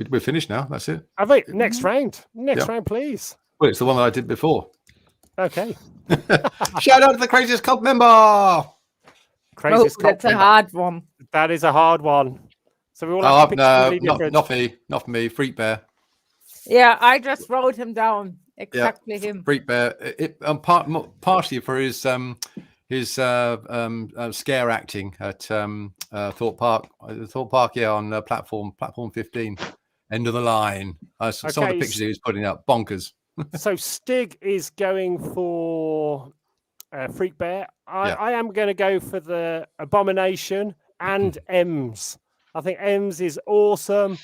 We're finished now. That's it. Have we? Next round. Next round, please. Well, it's the one that I did before. Okay. Shout out to the craziest cult member. Craziest cult that's member. A hard one. That is a hard one. So we all have to pick not for me. Freak Bear. Yeah, I just wrote him down. Exactly him. Freak Bear. Partially for his scare acting at Thorpe Park. On platform 15, end of the line. Some of the pictures he was putting up, bonkers. So Stig is going for Freak Bear. I am going to go for the Abomination and Ems. I think Ems is awesome.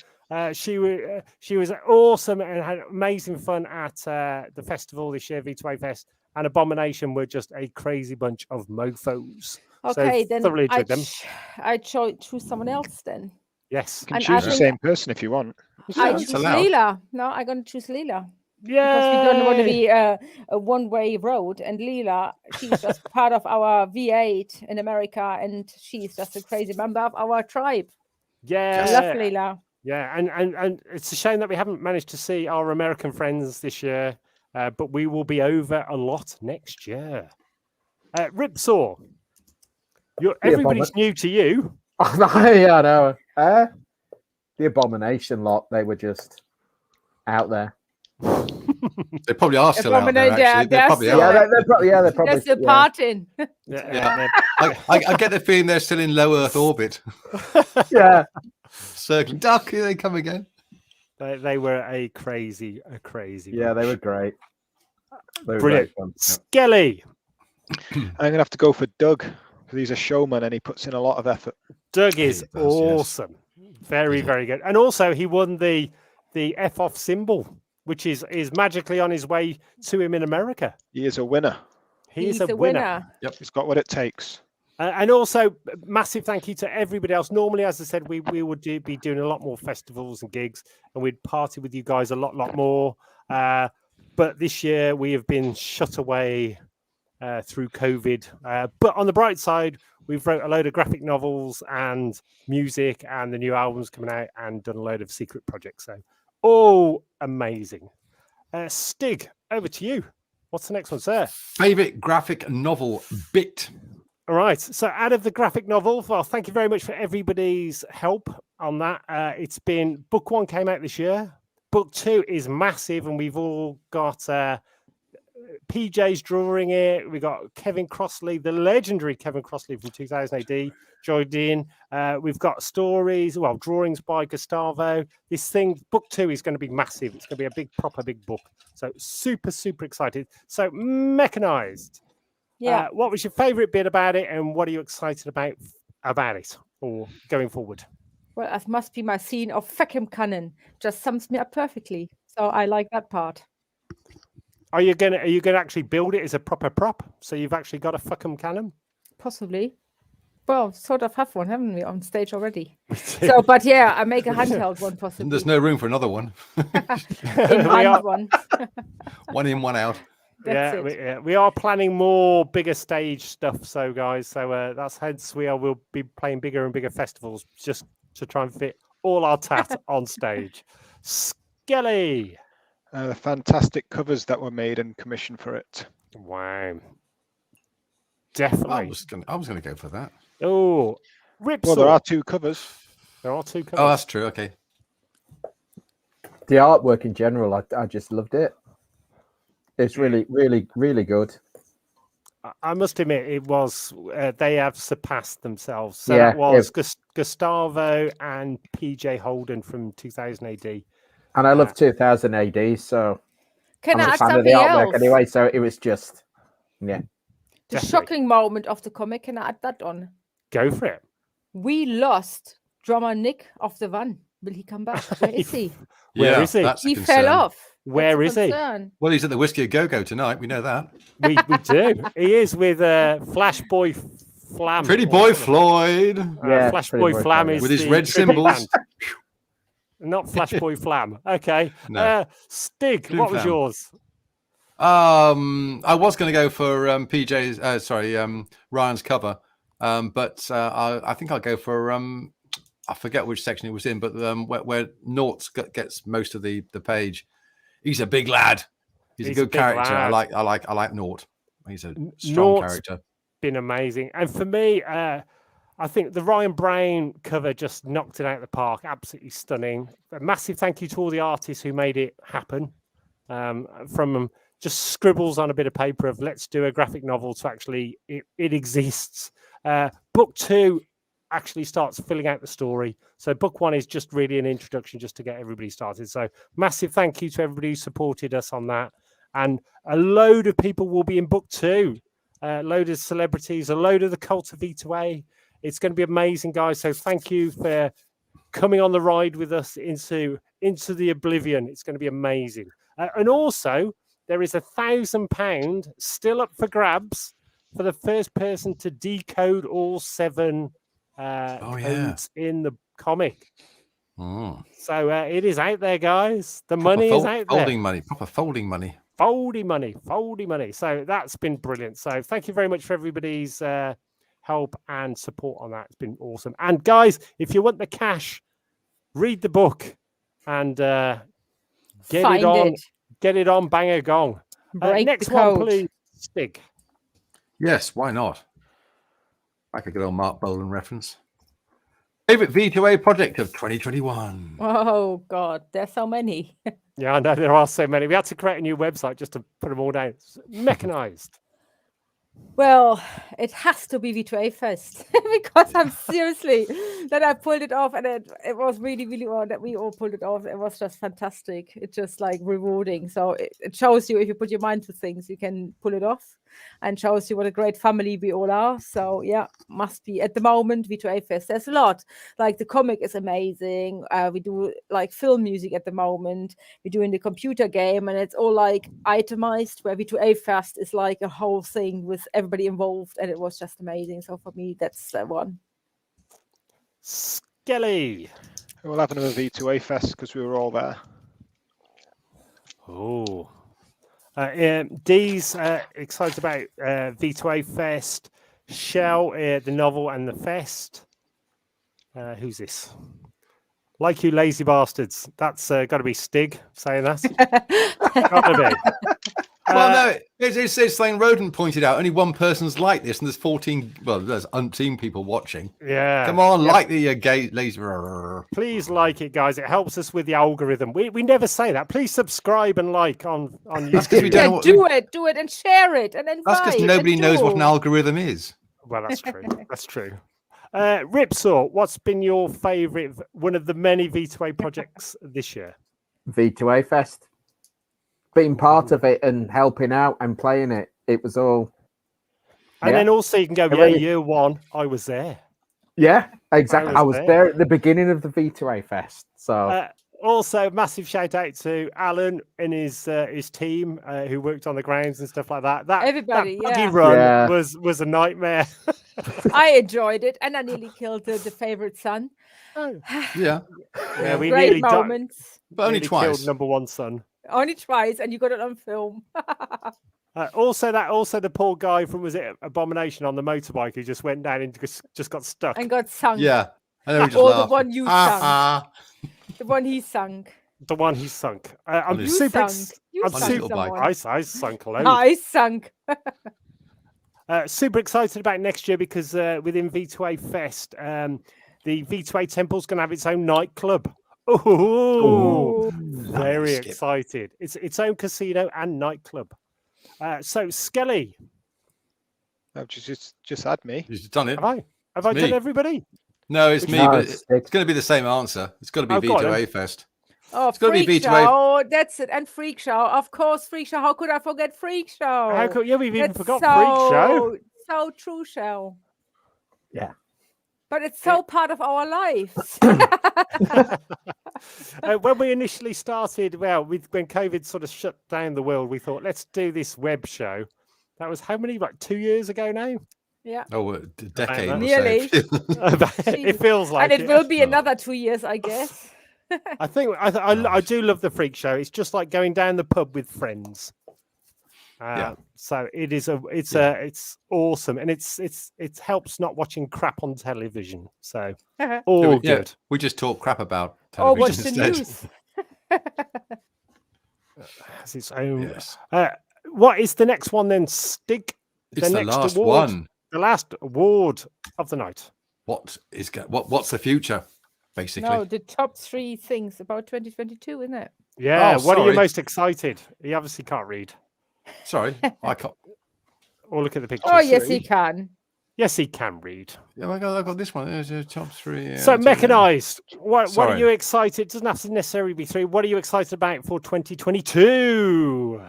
She was awesome and had amazing fun at the festival this year, V2A Fest. And Abomination were just a crazy bunch of mofos. Okay, so then thoroughly enjoyed them. I'd choose someone else then. Yes. You can choose the same person if you want. I choose Leela. No, I'm going to choose Leela. Yeah. Because we don't want to be a one-way road. And Leela, she's just part of our V8 in America. And she's just a crazy member of our tribe. Yeah. I love Leela. Yeah. And it's a shame that we haven't managed to see our American friends this year. But we will be over a lot next year. Ripsaw, everybody's new to you. Yeah, I know. The Abomination lot, they were just out there. They probably are still out there, actually. They're probably out. They're probably That's the parting. I get the feeling they're still in low Earth orbit. Yeah. Circling. Duck, here they come again. They were a crazy. Yeah, they were great. They were brilliant. Great fun. Skelly. I'm going to have to go for Doug because he's a showman and he puts in a lot of effort. Doug is awesome. Yes. Very good. And also he won the F-off symbol, which is magically on his way to him in America. He is a winner. He's a winner. Yep. He's got what it takes. And also massive thank you to everybody else. Normally, as I said, we would be doing a lot more festivals and gigs and we'd party with you guys a lot more. But this year we have been shut away through COVID. But on the bright side, we've wrote a load of graphic novels and music and the new album's coming out and done a load of secret projects. So all amazing. Stig, over to you. What's the next one, sir? Favorite graphic novel bit. All right. So out of the graphic novel, well, thank you very much for everybody's help on that. It's been book 1 came out this year. Book 2 is massive, and we've all got PJ's drawing it. We got Kevin Crossley, the legendary Kevin Crossley from 2000 AD, joined in. We've got stories, drawings by Gustavo. This thing, book 2 is going to be massive. It's going to be a proper big book. So super excited. So Mechanized. Yeah. What was your favorite bit about it, and what are you excited about it or going forward? Well, that must be my scene of Feckham Cannon. Just sums me up perfectly. So I like that part. Are you gonna actually build it as a proper prop? So you've actually got a Feckham Cannon? Possibly. Well, sort of have one, haven't we, on stage already? So, but yeah, I make a handheld one possibly. And there's no room for another one. One. One in, one out. We are planning more bigger stage stuff. So guys, that's hence we'll be playing bigger and bigger festivals just to try and fit all our tat on stage. Skelly. The fantastic covers that were made and commissioned for it. Wow. Definitely. I was gonna go for that. Oh, Ripsaw. Well, there are 2 covers. There are 2 covers. Oh, that's true. Okay. The artwork in general, I just loved it. It's really good. I must admit, it was they have surpassed themselves. So that was Gustavo and PJ Holden from 2000 AD. And I love 2000 AD, so can I'm I a add fan of the something artwork else? anyway. So it was just, The shocking moment of the comic, can I add that on? Go for it. We lost drummer Nick of the Van. Will he come back? Where is he? Where is he? He fell off. Where is he? Well, he's at the Whiskey a Go-Go tonight. We know that. We do. He is with Flash Boy Flam. Pretty Boy Floyd. Flash Boy Flam is with his red cymbals. Not Flash Boy Flam. Okay. No. Stig, Flim what was Flam. yours? I was going to go for Ryan's cover, but I think I'll go for I forget which section it was in, but where Noughts gets most of the page. He's a big lad. He's a good character. Lad. I like Nought. He's a strong character. Been amazing, and for me, I think the Ryan Brown cover just knocked it out of the park. Absolutely stunning. A massive thank you to all the artists who made it happen. From just scribbles on a bit of paper of let's do a graphic novel to actually it exists. Book 2 actually starts filling out the story. So book 1 is just really an introduction just to get everybody started. So massive thank you to everybody who supported us on that. And a load of people will be in book 2. a load of celebrities, a load of the cult of V2A. It's going to be amazing, guys. So thank you for coming on the ride with us into the oblivion. It's going to be amazing. And also, there is £1,000 still up for grabs for the first person to decode all 7 codes in the comic. So it is out there, guys. The money is out there. Proper folding money. Folding money. So that's been brilliant. So thank you very much for everybody's help and support on that. It's been awesome. And guys, if you want the cash, read the book and get it on Bang a Gong. Next one, please, Stig. Yes, why not? Like a good old Mark Bolan reference. Favorite V2A project of 2021. Oh God, there's so many. Yeah, I know there are so many. We had to create a new website just to put them all down. It's mechanized. Well, it has to be V2A Fest because I'm seriously that I pulled it off, and it was really, really well that we all pulled it off. It was just fantastic. It's just like rewarding. So it shows you if you put your mind to things, you can pull it off, and shows you what a great family we all are. So yeah, must be at the moment V2A Fest. There's a lot. Like the comic is amazing. We do like film music at the moment. We're doing the computer game, and it's all like itemized. Where V2A Fest is like a whole thing with everybody involved, and it was just amazing. So for me, that's one. Skelly. We'll have another V2A Fest because we were all there. Oh. Dee's excited about V2A Fest, Shell, the novel, and the fest. Who's this? Like you lazy bastards. That's got to be Stig saying that. Got to be. Well, no, it's like Rodent pointed out, only one person's like this, and there's 14, well, there's umpteen people watching. Yeah. Come on, like the gay lazy. Please like it, guys. It helps us with the algorithm. We never say that. Please subscribe and like on YouTube. That's because we don't know what do it and share it and invite. That's because nobody knows what an algorithm is. Well, that's true. That's true. Ripsaw, what's been your favourite, one of the many V2A projects this year? V2A Fest. Being part of it and helping out and playing it. It was all. And then also you can go, yeah, year one, I was there. Yeah, exactly. I was there at the beginning of the V2A Fest. So also massive shout out to Alan and his team who worked on the grounds and stuff like that. Everybody, that buggy run was a nightmare. I enjoyed it, and I nearly killed the favorite son. Yeah, we great nearly moments, but only twice. Killed number one son. Only twice, and you got it on film. Also the poor guy from, was it Abomination, on the motorbike who just went down and just got stuck and got sunk. Yeah, and then we just or laughed. the one you sunk. The one he sunk. The one he sunk. I sunk alone. I sunk. Super excited about next year because within V2A Fest, the V2A Temple's going to have its own nightclub. Oh, very excited. It's its own casino and nightclub. So Skelly. No, just had me. You've done it. Have I done everybody? No, it's me, but it's going to be the same answer. It's got to be V2A Fest. Oh, it's got to be V2A. Oh, that's it. And Freak Show. Of course, Freak Show. How could I forget Freak Show? We've even forgot Freak Show. So true, Show. Yeah. But it's so part of our lives. When we initially started, when COVID sort of shut down the world, we thought, let's do this web show. That was how many, like 2 years ago now? Yeah. Oh, a decade. Nearly. It feels like and it will be another 2 years, I guess. I think I do love the Freak Show. It's just like going down the pub with friends. So it's awesome, and it helps not watching crap on television. So all good. We just talk crap about television. Watch the news. Has its own. Yes. What is the next one then, Stig? It's the last one. The last award of the night. What's the future? Basically, no, the top 3 things about 2022, isn't it? Yeah. What are you most excited? You obviously can't read. Sorry, I can't. Or look at the picture. Oh, yes, he can. Yes, he can read. Yeah, I've got this one. There's a top 3. So mechanized. What are you excited? It doesn't have to necessarily be 3. What are you excited about for 2022?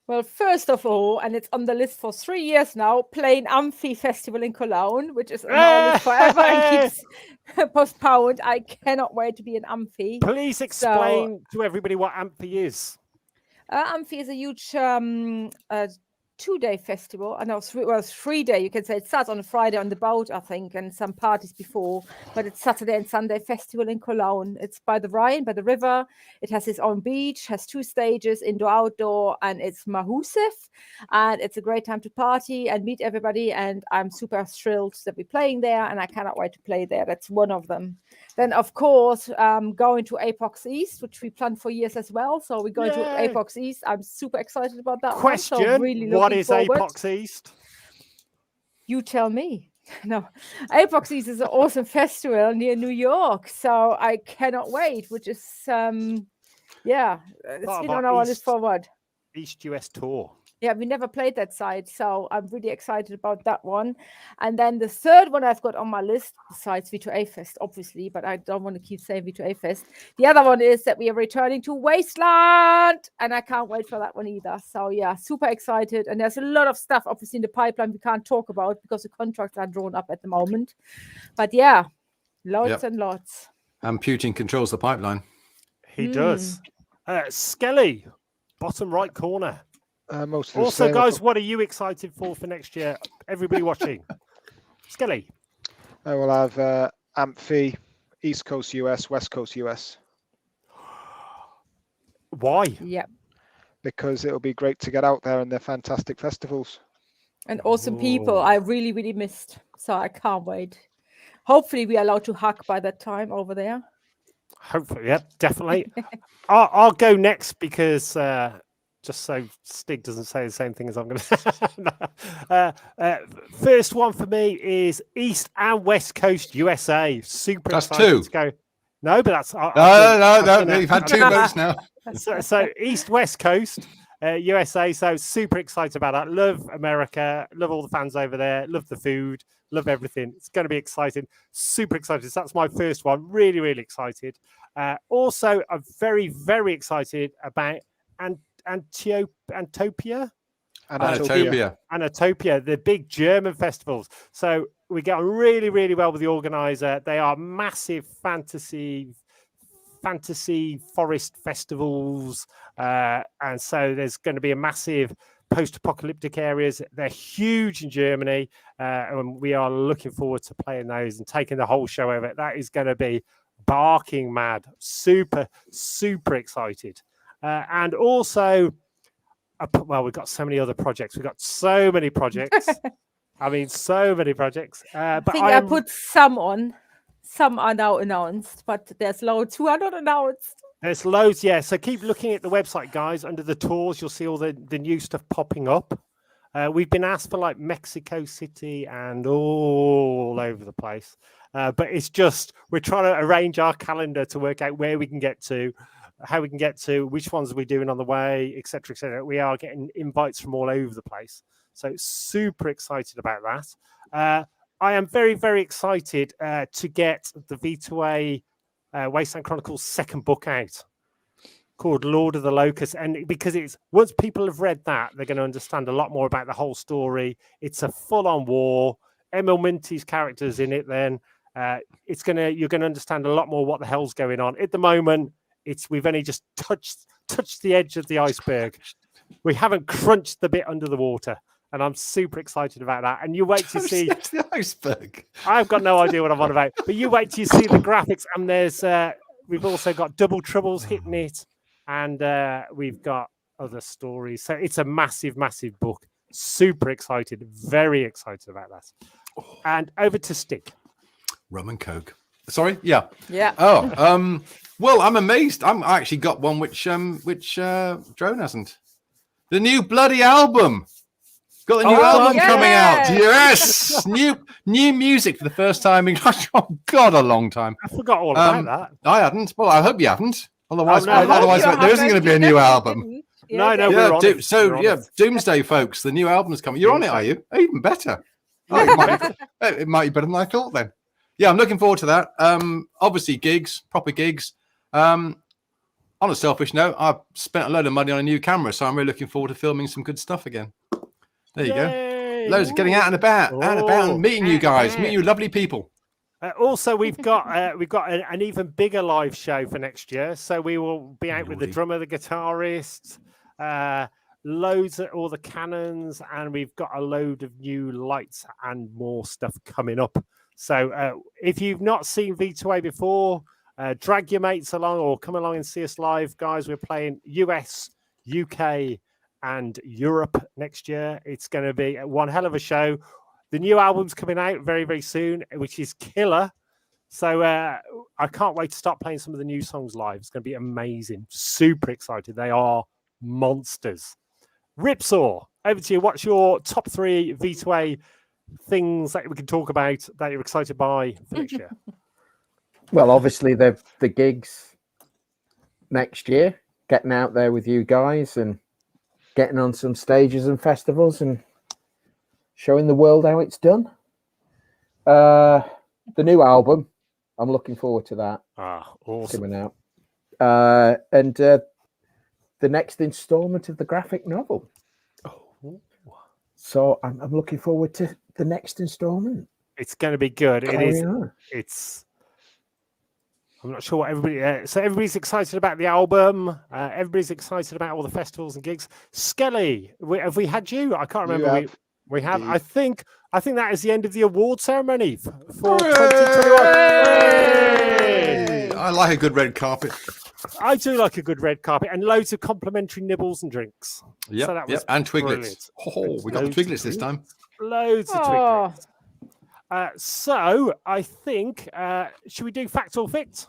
Well, first of all, and it's on the list for 3 years now, Plain Amphi Festival in Cologne, which is on our list forever and keeps postponed. I cannot wait to be in Amphi. Please explain to everybody what Amphi is. Amphi is a huge 2-day festival. I know it's 3-day. You can say it starts on a Friday on the boat, I think, and some parties before. But it's Saturday and Sunday festival in Cologne. It's by the Rhine, by the river. It has its own beach, has 2 stages, indoor, outdoor, and it's massive. And it's a great time to party and meet everybody. And I'm super thrilled that we're playing there, and I cannot wait to play there. That's one of them. Then, of course, going to Apex East, which we planned for years as well. So we're going to Apex East. I'm super excited about that. Question, one, so really what is forward. Apex East? You tell me. No, Apex East is an awesome festival near New York. So I cannot wait, which is, it's been on our list forward. East US Tour. Yeah, we never played that side, so I'm really excited about that one. And then the third one I've got on my list, besides V2A Fest, obviously, but I don't want to keep saying V2A Fest. The other one is that we are returning to Wasteland, and I can't wait for that one either. So yeah, super excited. And there's a lot of stuff, obviously, in the pipeline we can't talk about because the contracts are drawn up at the moment. But yeah, lots and lots. And Putin controls the pipeline. He does. Skelly, bottom right corner. Also, guys, what are you excited for next year? Everybody watching. Skelly. I will have Amphi, East Coast US, West Coast US. Why? Yeah. Because it'll be great to get out there, and they're fantastic festivals. And awesome people I really, really missed. So I can't wait. Hopefully we are allowed to hug by that time over there. Hopefully, yeah, definitely. I'll go next because just so Stig doesn't say the same thing as I'm going to. First one for me is East and West Coast USA. Super that's excited 2 to go. No, but that's no. You've had 2 votes now. So East West Coast USA. So super excited about that. Love America. Love all the fans over there. Love the food. Love everything. It's going to be exciting. Super excited. So that's my first one. Really, really excited. Also, I'm very, very excited about Anatopia, the big German festivals. So we get on really, really well with the organizer. They are massive fantasy forest festivals, and so there's going to be a massive post-apocalyptic areas. They're huge in Germany, and we are looking forward to playing those and taking the whole show over. That is going to be barking mad. Super, super excited. And also, we've got so many other projects. We've got so many projects. I mean, so many projects. But I put some on. Some are now announced, but there's loads who are not announced. There's loads, yeah. So keep looking at the website, guys. Under the tours, you'll see all the new stuff popping up. We've been asked for like Mexico City and all over the place. But it's just, we're trying to arrange our calendar to work out where we can get to, how we can get to, which ones are we doing on the way, etc., etc. We are getting invites from all over the place. So super excited about that. I am very, very excited to get the V2A Wasteland Chronicles second book out called Lord of the Locusts. And because it's, once people have read that, they're going to understand a lot more about the whole story. It's a full-on war. Emil Minty's character's in it then. You're going to understand a lot more what the hell's going on. At the moment, we've only just touched the edge of the iceberg. We haven't crunched the bit under the water, and I'm super excited about that. And you wait to see the iceberg. I've got no idea what I'm on about, but you wait till you see the graphics. And there's we've also got Double Troubles hitting it, and we've got other stories. So it's a massive, massive book. Super excited, very excited about that. And over to Stig. Rum and Coke. Sorry, yeah. Yeah. Well, I'm amazed. I actually got one which Drone hasn't. The new bloody album. Got the new album coming out. Yes, new music for the first time in a long time. I forgot all about that. I hadn't. Well, I hope you haven't. Otherwise, otherwise there isn't going to be a new album. No. Doomsday, folks. The new album is coming. You're on it, are you? Even better. It might be better than I thought then. Yeah, I'm looking forward to that. Obviously, proper gigs. on a selfish note, I've spent a load of money on a new camera, so I'm really looking forward to filming some good stuff again. There you go. Loads of getting out and about, and meeting you guys, meeting you lovely people. Also, we've got an even bigger live show for next year. So we will be out with the drummer, the guitarist, loads of all the cannons, and we've got a load of new lights and more stuff coming up. So if you've not seen V2A before, drag your mates along or come along and see us live, guys. We're playing US, UK, and Europe next year. It's going to be one hell of a show. The new album's coming out very, very soon, which is killer. So I can't wait to start playing some of the new songs live. It's going to be amazing. Super excited. They are monsters. Ripsaw, over to you. What's your top 3 V2A things that we can talk about that you're excited by for next year? Well, obviously the gigs next year, getting out there with you guys and getting on some stages and festivals and showing the world how it's done. The new album, I'm looking forward to that. Awesome. Coming out. And the next installment of the graphic novel. So I'm looking forward to the next installment. It's going to be good. It is. It's. I'm not sure what everybody. So everybody's excited about the album. Everybody's excited about all the festivals and gigs. Skelly, have we had you? I can't remember. We have. I think that is the end of the award ceremony for 2021. I like a good red carpet. I do like a good red carpet and loads of complimentary nibbles and drinks. Yeah, so that was and twiglets. Brilliant. Oh, we got the twiglets this time. Loads of twiglets. So I think, should we do fact or fict?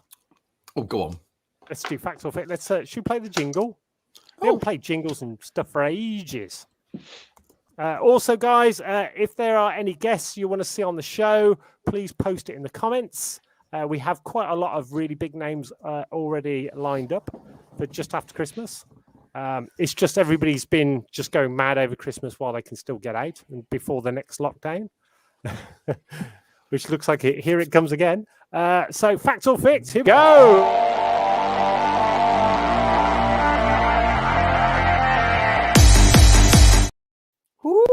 Oh, go on. Let's do fact or fict. Should we play the jingle? We haven't played jingles and stuff for ages. Also, guys, if there are any guests you want to see on the show, please post it in the comments. We have quite a lot of really big names already lined up for just after Christmas. It's just everybody's been just going mad over Christmas while they can still get out and before the next lockdown, which looks like here it comes again. So fact or fict, here we go.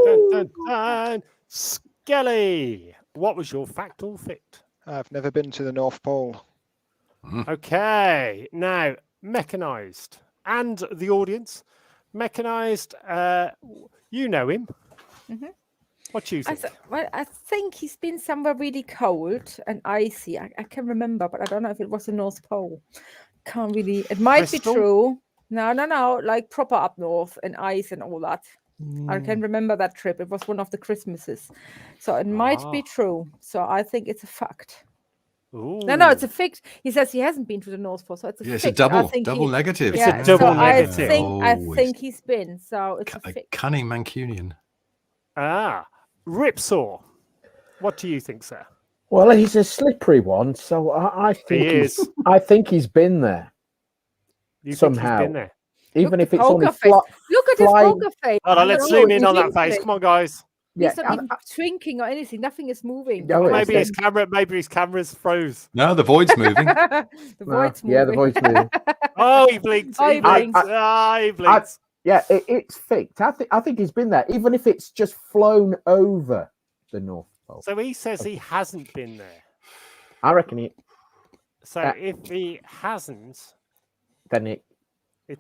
Dun, dun, dun. Skelly, what was your fact or fict? I've never been to the North Pole. Okay, now Mechanized and the audience. Mechanized, you know him. Mm-hmm. What do you think? I think he's been somewhere really cold and icy. I can remember, but I don't know if it was the North Pole. Can't really. It might Bristol? be true. No, like proper up north and ice and all that. I can remember that trip. It was one of the Christmases. So it might be true. So I think it's a fact. Ooh. No, it's a fict. He says he hasn't been to the North Pole, so it's a fict. It's a double negative. It's a double negative. I think he's been. So it's a fict. Cunning Mancunian. Ripsaw. What do you think, sir? Well, he's a slippery one, so I think he's been there. You somehow. Think he's been there? Even if it's only look at his poker face. Oh, let's zoom in on that face. Come on, guys. He's not even shrinking or anything. Nothing is moving. No, maybe his camera's froze. No, the void's moving. The void's moving. Yeah, the void's moving. Oh, he blinked. He blinked. He blinked. Yeah, it's faked. I think he's been there, even if it's just flown over the North Pole. So he says he hasn't been there. I reckon he. So if he hasn't, then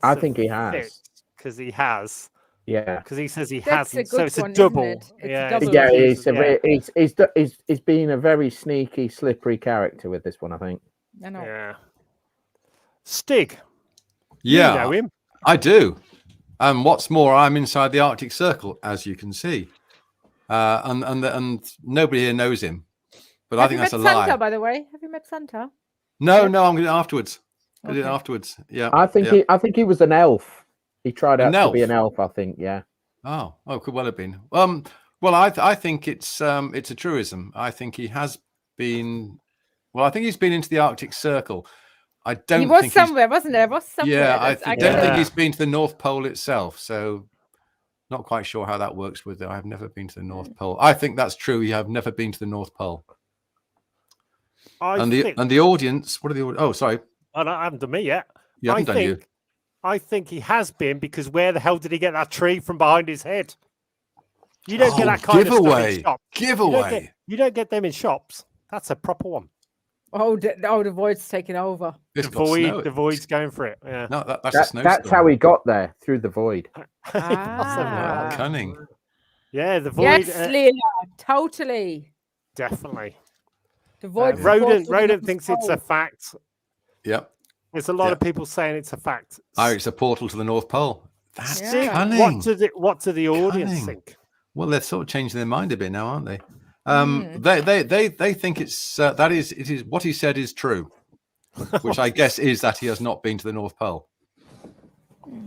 I think he has. Because he has. Yeah. Because he says he That's hasn't. a good So it's one, a double. isn't it? Yeah. He's been a very sneaky, slippery character with this one, I think. I know. Yeah. Stig. Yeah. You know him. I do. And what's more, I'm inside the Arctic Circle, as you can see. And nobody here knows him. But I think that's a lie. Santa, by the way. Have you met Santa? No, I'm going to do it afterwards. I did it afterwards. Yeah. I think he was an elf. He tried out to be an elf, I think. Yeah. Oh, could well have been. Well, I think it's a truism. I think he has been. Well, I think he's been into the Arctic Circle. I don't. He was somewhere, wasn't there? Yeah, I don't think he's been to the North Pole itself. So, not quite sure how that works with it. I've never been to the North Pole. I think that's true. You have never been to the North Pole. And the audience. What are the audience? Oh, sorry. Oh, that happened to me yet. You haven't done you. I think he has been, because where the hell did he get that tree from behind his head? You don't get that kind of stuff in shops. Giveaway. You don't get them in shops. That's a proper one. Oh, the void's taking over. The void's going for it. Yeah. No, that's a snowstorm. That's how he got there, through the void. Cunning. Yeah, the void. Yes, Leela, totally. Definitely. The void. Rodent thinks it's a fact. Yep. There's a lot of people saying it's a fact. Oh, it's a portal to the North Pole. That's cunning. What do the audience think? Well, they're sort of changing their mind a bit now, aren't they? They think it is what he said is true, which I guess is that he has not been to the North Pole.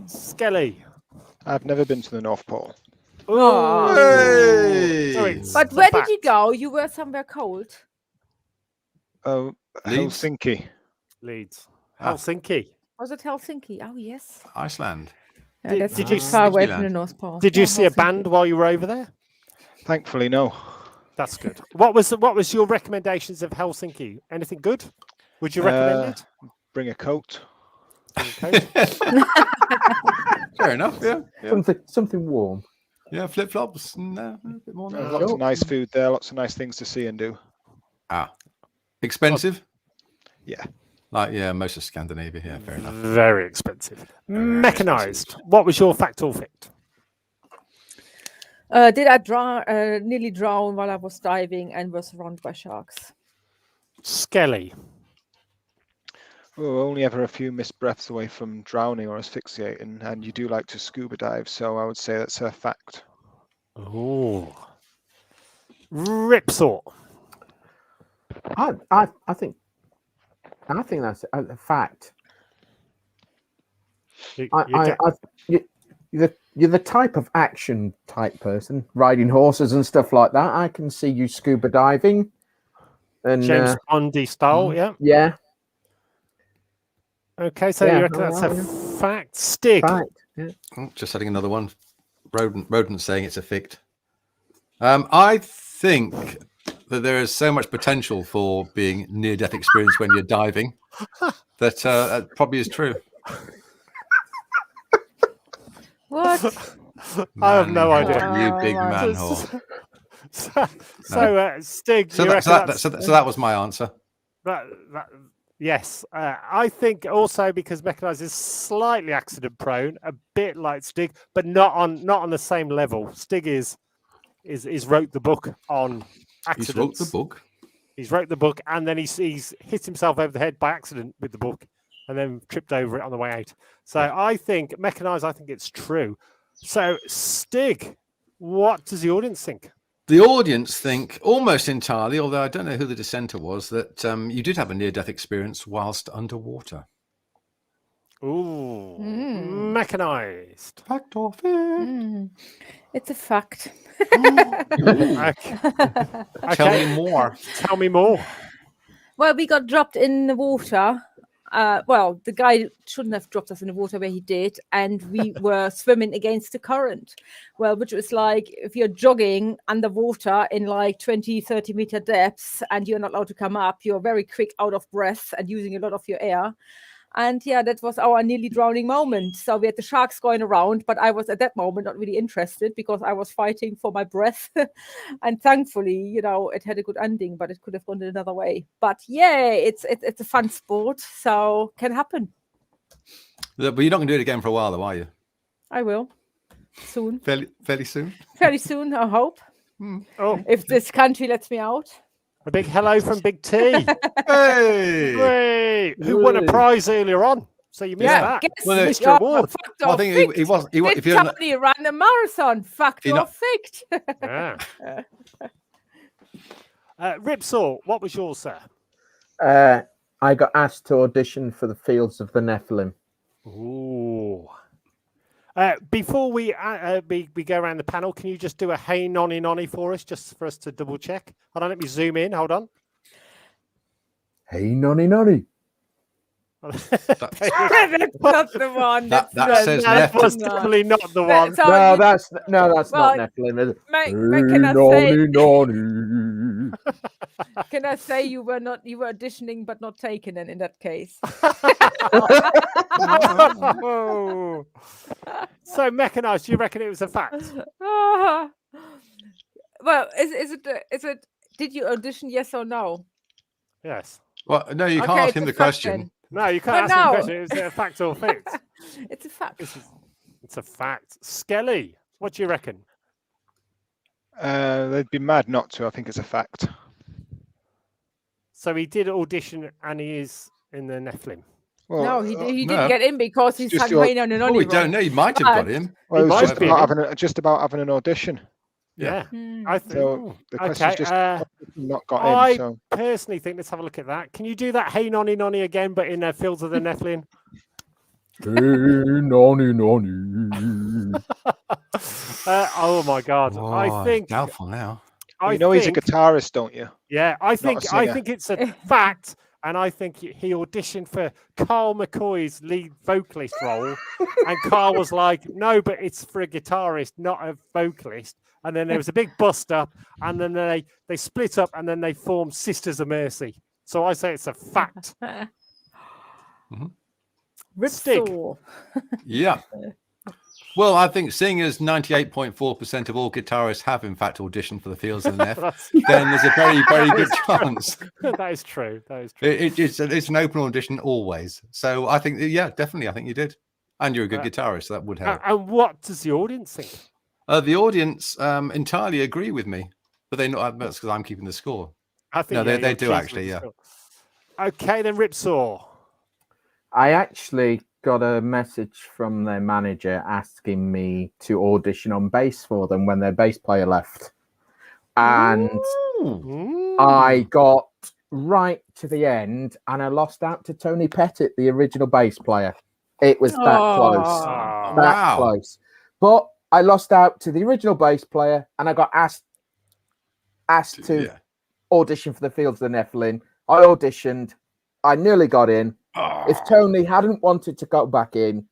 Skelly. I've never been to the North Pole. Oh. Hey! But where did you go? You were somewhere cold. Oh, Leeds? Helsinki. Leeds. Helsinki. Was it Helsinki? Oh, yes. Iceland. Yeah, Did you far away from the North Pole? Did you see a band while you were over there? Thankfully, no. That's good. What was your recommendations of Helsinki? Anything good? Would you recommend it? Bring a coat. Fair enough. Yeah. Something warm. Yeah, flip flops and a bit more. Lots of nice food there. Lots of nice things to see and do. Expensive. Yeah. Like most of Scandinavia. Yeah, fair enough. Very expensive. Mechanized. What was your fact or fict? Did I nearly drown while I was diving and was surrounded by sharks? Skelly. Oh, only ever a few missed breaths away from drowning or asphyxiating, and you do like to scuba dive, so I would say that's a fact. Oh. Ripsaw. I think that's a fact. You're the type of action type person, riding horses and stuff like that. I can see you scuba diving. And James Bondy style, yeah. Yeah. Okay, so you reckon that's a fact? Stig. Fact. Yeah. Oh, just adding another one. Rodent saying it's a fict. I think that there is so much potential for being near-death experience when you're diving that that probably is true. What? I have no idea. You big man whore. Stig. So that was my answer. Yes, I think also because Mechanized is slightly accident prone, a bit like Stig, but not on the same level. Stig is wrote the book on accidents. He's wrote the book. He's wrote the book, and then he's hit himself over the head by accident with the book, and then tripped over it on the way out. So I think Mechanized. I think it's true. So Stig, what does the audience think? The audience think almost entirely, although I don't know who the dissenter was, that you did have a near-death experience whilst underwater. Ooh, Mechanized. Fact or fict? It's a fact. Okay. Tell me more. Tell me more. Well, we got dropped in the water. Well, the guy shouldn't have dropped us in the water where he did, and we were swimming against the current. Well, which was like if you're jogging underwater in like 20-30 meter depths and you're not allowed to come up, you're very quick out of breath and using a lot of your air. And yeah, that was our nearly drowning moment. So we had the sharks going around, but I was at that moment not really interested because I was fighting for my breath. And thankfully, it had a good ending, but it could have gone another way. But yeah, it's a fun sport, so can happen. But you're not going to do it again for a while, though, are you? I will soon. Fairly soon. Very soon, I hope. Oh, If this country lets me out. a big hello from Big T. Hey! Hooray! Who won a prize earlier on? So you missed that. Well, Missed your award. Well, I think he was. If you're Tony ran a marathon. Fact or fict? Yeah. Ripsaw, what was yours, sir? I got asked to audition for the Fields of the Nephilim. Ooh. Before we go around the panel, can you just do a hey nonny nonny for us, just for us to double check? Hold on, let me zoom in. Hold on. Hey nonny nonny. That's not the one. That says that Nephilim. was definitely not the one. No, that's not Nephilim. Is it? Can I say? Nonny, nonny. Can I say you were auditioning but not taken then in that case? Oh. So mechanized, you reckon it was a fact? Well, is it? Did you audition? Yes or no? Yes. Well, no, you can't Okay, ask it's him a the fact question. then. No, you But can't ask him no. a question. Is it a fact or fact? It's a fact. It's a fact. Skelly, what do you reckon? They'd be mad not to. I think it's a fact. So he did audition and he is in the Nephilim. Well, No, he no. didn't get in because he Just sang your- Rain on and Well, Only. we don't know. He might have got him. well, it was might just have been. about having an audition. Yeah. Hmm. I think. So the question's Okay. just not got I in. So personally think, let's have a look at that. Can you do that Hey Nonny Nonny again, but in Fields of the Nephilim? Hey, nonny, nonny. Oh my God! I Oh, think. doubtful now. you know he's a guitarist, don't you? Yeah, I a think singer. it's a fact, and I think he auditioned for Carl McCoy's lead vocalist role, and Carl was like, "No, but it's for a guitarist, not a vocalist." And then there was a big bust up, and then they split up, and then they formed Sisters of Mercy. So I say it's a fact. Stig. Ripsaw. Yeah. Well, I think seeing as 98.4% of all guitarists have in fact auditioned for the Fields of the Neff, then there's a very, very good chance. That is true. That is true. It's an open audition always. So I think, yeah, definitely, I think you did. And you're a good guitarist, so that would help. And what does the audience think? The audience entirely agree with me, but they not. That's because I'm keeping the score. I think No, they you're do keeping actually, the yeah. score. Okay, then Ripsaw. I actually got a message from their manager asking me to audition on bass for them when their bass player left. And I got right to the end and I lost out to Tony Pettit, the original bass player. It was that close. Close. But I lost out to the original bass player and I got asked to audition for the Fields of the Nephilim. I auditioned. I nearly got in. If Tony hadn't wanted to go back in,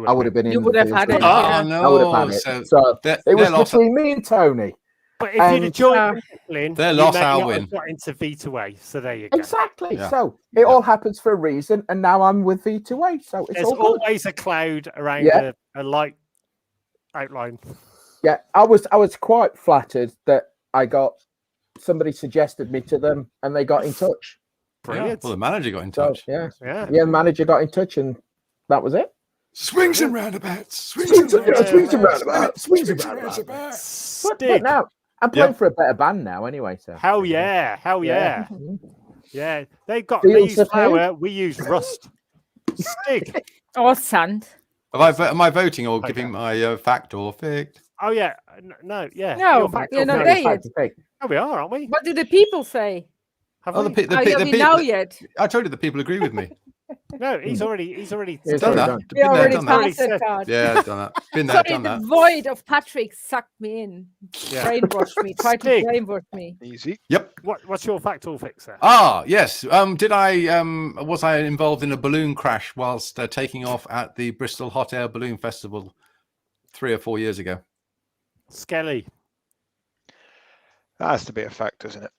I would have been in. You would have had it. Oh, no. I would have had it. So it was between me and Tony. But if you'd have joined Nephilim, their you loss, may our not win. have got into V2A. So there you go. Exactly. Yeah. So it all happens for a reason, and now I'm with V2A. So it's There's all good. always a cloud around a light outline. Yeah, I was quite flattered that I got somebody suggested me to them, and they got in touch. Brilliant. Well, the manager got in touch. So, Yeah. the manager got in touch, and that was it. Swings and roundabouts. Swings and roundabouts. But now I'm playing for a better band now, anyway. So Hell yeah. Yeah, they got Fields they use of flour, we use rust. Stig. Or sand. Am I voting or giving my fact or fict? Oh yeah, no, yeah. No, fact you're or not fict. there yet. Oh, we are, aren't we? What do the people say? Have Oh, we? the we know yet. I told you the people agree with me. No, he's already Done that. We already Done that. passed that card. Yeah, done that. Been there, Sorry, done the that. void of Patrick sucked me in. Yeah. Brainwashed me. Tried to Stig. brainwash me. Easy. Yep. What's your fact or fixer? Ah, yes. Did I was I involved in a balloon crash whilst taking off at the Bristol Hot Air Balloon Festival 3 or 4 years ago? Skelly. That has to be a fact, doesn't it?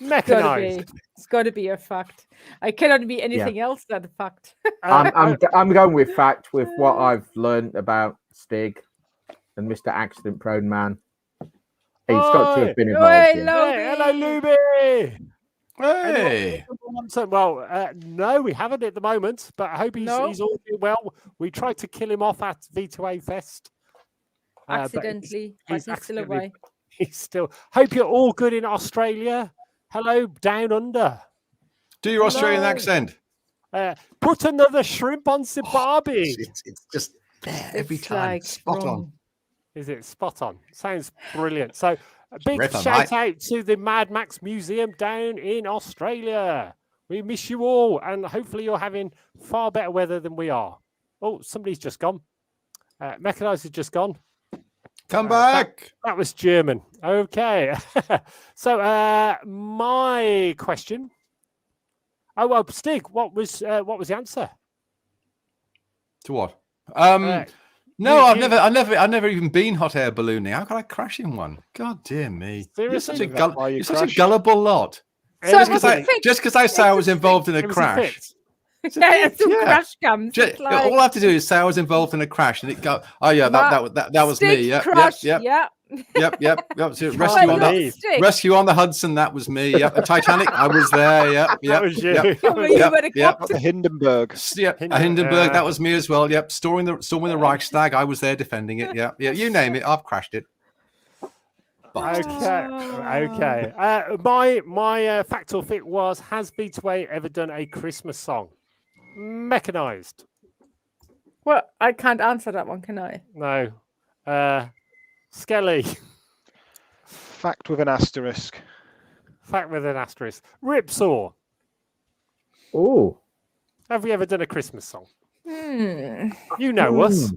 Mechanized. It's got to be a fact. I cannot be anything else than a fact. I'm going with fact with what I've learned about Stig and Mr. Accident Prone Man. He's got to have been involved. Hello, Luby. Hey. Well, no, we haven't at the moment, but I hope he's all doing well. We tried to kill him off at V2A Fest. Accidentally, but he's still away. He's still. Hope you're all good in Australia. Hello, down under. Do your Australian accent. Put another shrimp on Zimbabwe. It's just there every time. Like spot on. Is it spot on? Sounds brilliant. So a big Rip 'em, shout mate. out to the Mad Max Museum down in Australia. We miss you all, and hopefully you're having far better weather than we are. Oh, somebody's just gone. Mechanized has just gone. Come back. That was German. Okay. So my question. Oh well, Stig, what was the answer? To what? No, I've never even been hot air ballooning. How could I crash in one? God dear me! Seriously? You're such a gullible lot. So Just because I say I was involved in a crash. Yeah, some crash cams. All I have to do is say I was involved in a crash, and it go. Oh yeah, that was me. Yep. So rescue on the Hudson. That was me. Yep. The Titanic. I was there. Yep. That was you. The Hindenburg. Yep. A Hindenburg. That was me as well. Yep. Storming the Reichstag. I was there defending it. Yeah. Yeah. You name it. I've crashed it. Okay. My fact or fit was: has V2A ever done a Christmas song? Mechanized. Well, I can't answer that one, can I? No. Skelly. Fact with an asterisk. Fact with an asterisk. Ripsaw. Oh. Have we ever done a Christmas song? You know us.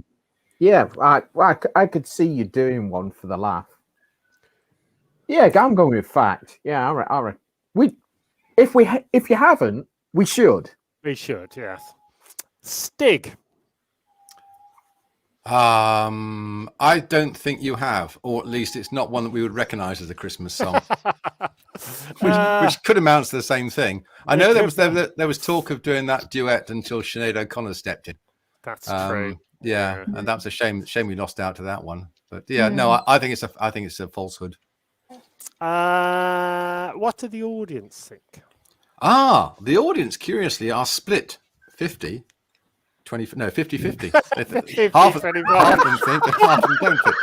Yeah, I could see you doing one for the laugh. Yeah, I'm going with fact. Yeah, all right. If you haven't, we should. We should, yes. Stig. I don't think you have, or at least it's not one that we would recognise as a Christmas song, which could amount to the same thing. I know there was talk of doing that duet until Sinead O'Connor stepped in. That's true. Yeah, and that's a shame. Shame we lost out to that one. But yeah, no, I think it's a falsehood. What do the audience think? The audience, curiously, are split 50-50. Half of them think and half of them don't think.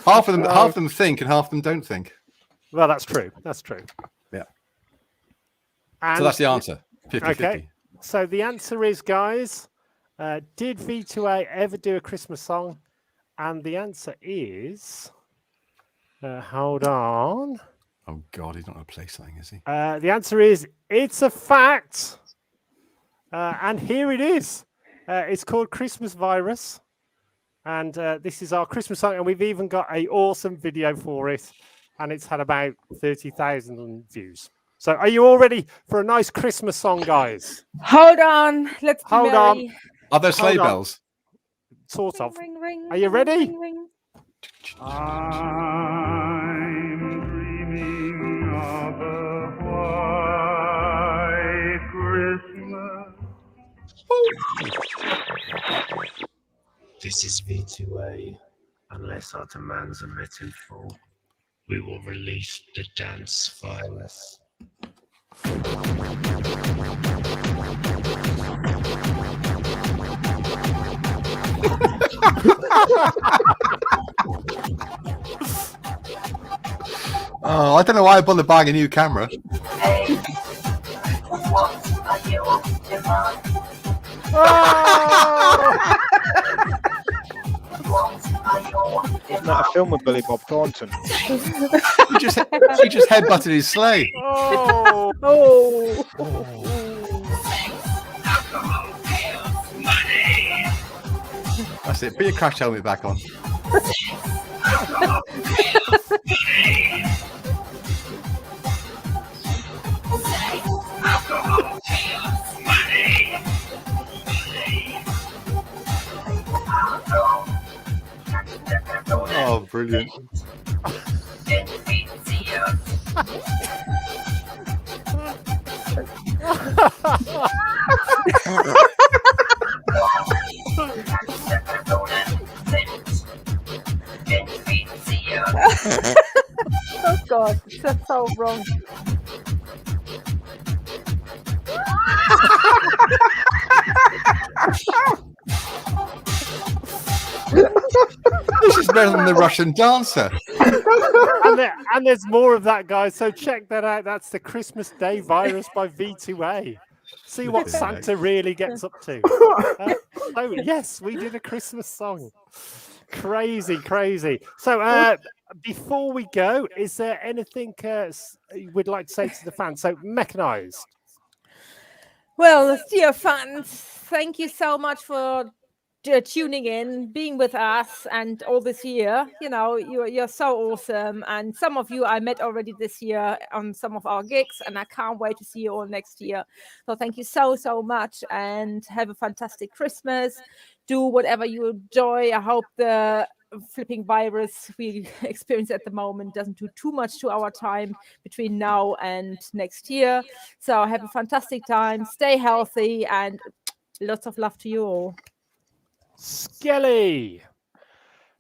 Half of them think and half of them don't think. Well, that's true. Yeah. And so that's the answer. 50-50. Okay. So the answer is, guys, did V2A ever do a Christmas song? And the answer is, hold on. Oh, God, he's not going to play something, is he? The answer is, it's a fact. And here it is. It's called Christmas Virus. And this is our Christmas song. And we've even got an awesome video for it. And it's had about 30,000 views. So are you all ready for a nice Christmas song, guys? Hold on. Let's hold on. Are there sleigh bells? Sort of. Ring, ring, are you ready? Ring, ring. Of a white Christmas. This is V2A. Unless our demands are met in full, we will release the dance virus. Oh, I don't know why I bothered buying a new camera. Hey, what are your demands? Oh! Isn't that a film with Billy Bob Thornton? He just headbutted his sleigh. Oh! That's it. Put your crash helmet back on. Oh, brilliant. Oh God, that's so wrong. This is better than the Russian dancer. And there's more of that, guys. So check that out. That's the Christmas Day virus by V2A. See what Santa really gets up to. Oh, yes, we did a Christmas song. Crazy. So before we go, is there anything you would like to say to the fans? So Mechanized. Well, dear fans, thank you so much for tuning in, being with us, and all this year. You know, you're so awesome, and some of you I met already this year on some of our gigs, and I can't wait to see you all next year. So thank you so much, and have a fantastic Christmas. do whatever you enjoy. I hope the flipping virus we experience at the moment doesn't do too much to our time between now and next year. So have a fantastic time, stay healthy, and lots of love to you all. Skelly.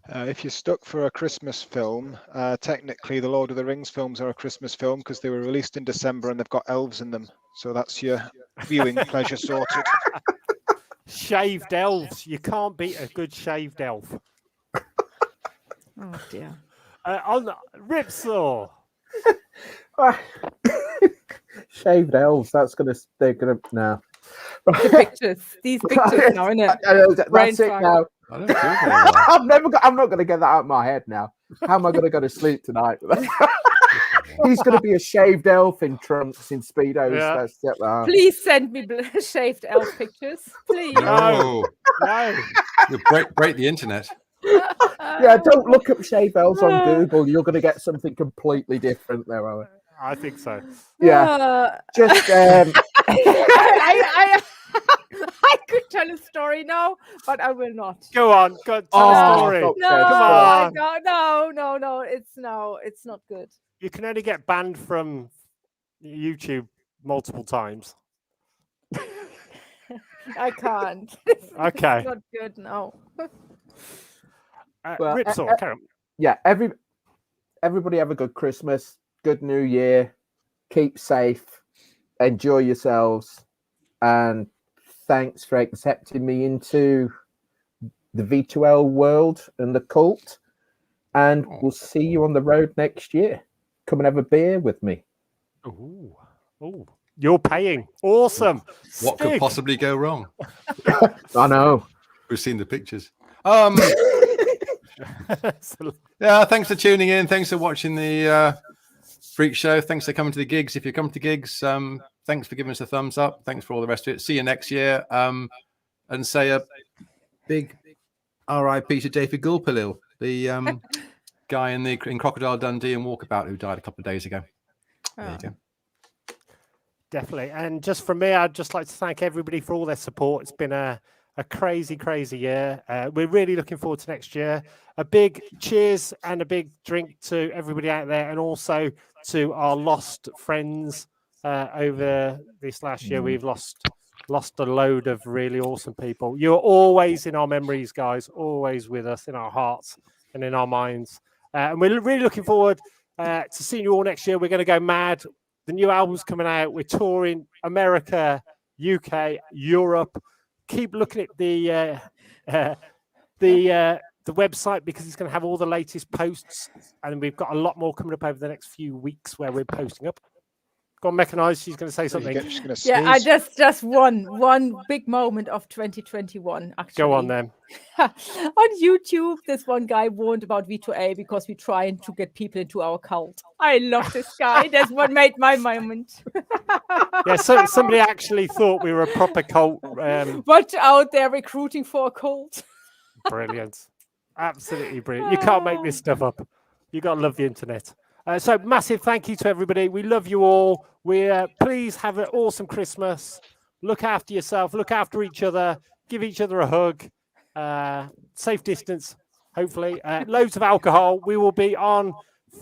If you're stuck for a Christmas film, technically the Lord of the Rings films are a Christmas film because they were released in December and they've got elves in them. So that's your viewing pleasure sorted. Shaved elves. You can't beat a good shaved elf. Oh dear. On Ripsaw. Shaved elves. They're gonna now. The pictures. These pictures now, innit? That's it now. I don't feel very well. I'm not going to get that out of my head now. How am I going to go to sleep tonight? He's going to be a shaved elf in trunks, in speedos. Yeah. That's it. Please send me shaved elf pictures, please. No. No. You break the internet. Yeah, don't look up shaved elves on Google. You're going to get something completely different there, Owen. I think so. Yeah. Just I could tell a story now, but I will not. Go on. Tell a story. No, Come on. no. It's not good. You can only get banned from YouTube multiple times. I can't. Okay. It's not good. No. Well, Ripsaw, carry on. yeah. Everybody have a good Christmas, good New Year. Keep safe, enjoy yourselves, and thanks for accepting me into the V2L world and the cult. And we'll see you on the road next year. Come and have a beer with me. Ooh. You're paying. Awesome. What could possibly go wrong? I know. We've seen the pictures. Yeah, thanks for tuning in. Thanks for watching the Freak Show. Thanks for coming to the gigs. If you come to gigs, thanks for giving us a thumbs up. Thanks for all the rest of it. See you next year. And say a big RIP to David Gulpilil, the guy in Crocodile Dundee and Walkabout who died a couple of days ago. There you go. Definitely. And just from me, I'd just like to thank everybody for all their support. It's been a crazy year. We're really looking forward to next year. A big cheers and a big drink to everybody out there, and also to our lost friends over this last year. We've lost a load of really awesome people. You're always in our memories, guys, always with us in our hearts and in our minds. And we're really looking forward to seeing you all next year. We're going to go mad. The new album's coming out. We're touring America, UK, Europe. Keep looking at the website, because it's going to have all the latest posts, and we've got a lot more coming up over the next few weeks where we're posting up. Go on, Mechanized. She's going to say something. Yeah, I just one big moment of 2021. Actually, go on then. On YouTube, this one guy warned about V2A because we're trying to get people into our cult. I love this guy. That's what made my moment. Yeah, so somebody actually thought we were a proper cult. Watch out, they're recruiting for a cult. Brilliant. Absolutely brilliant. You can't make this stuff up. You got to love the internet. So massive thank you to everybody. We love you all. Please have an awesome Christmas. Look after yourself. Look after each other. Give each other a hug. Safe distance, hopefully. Loads of alcohol. We will be on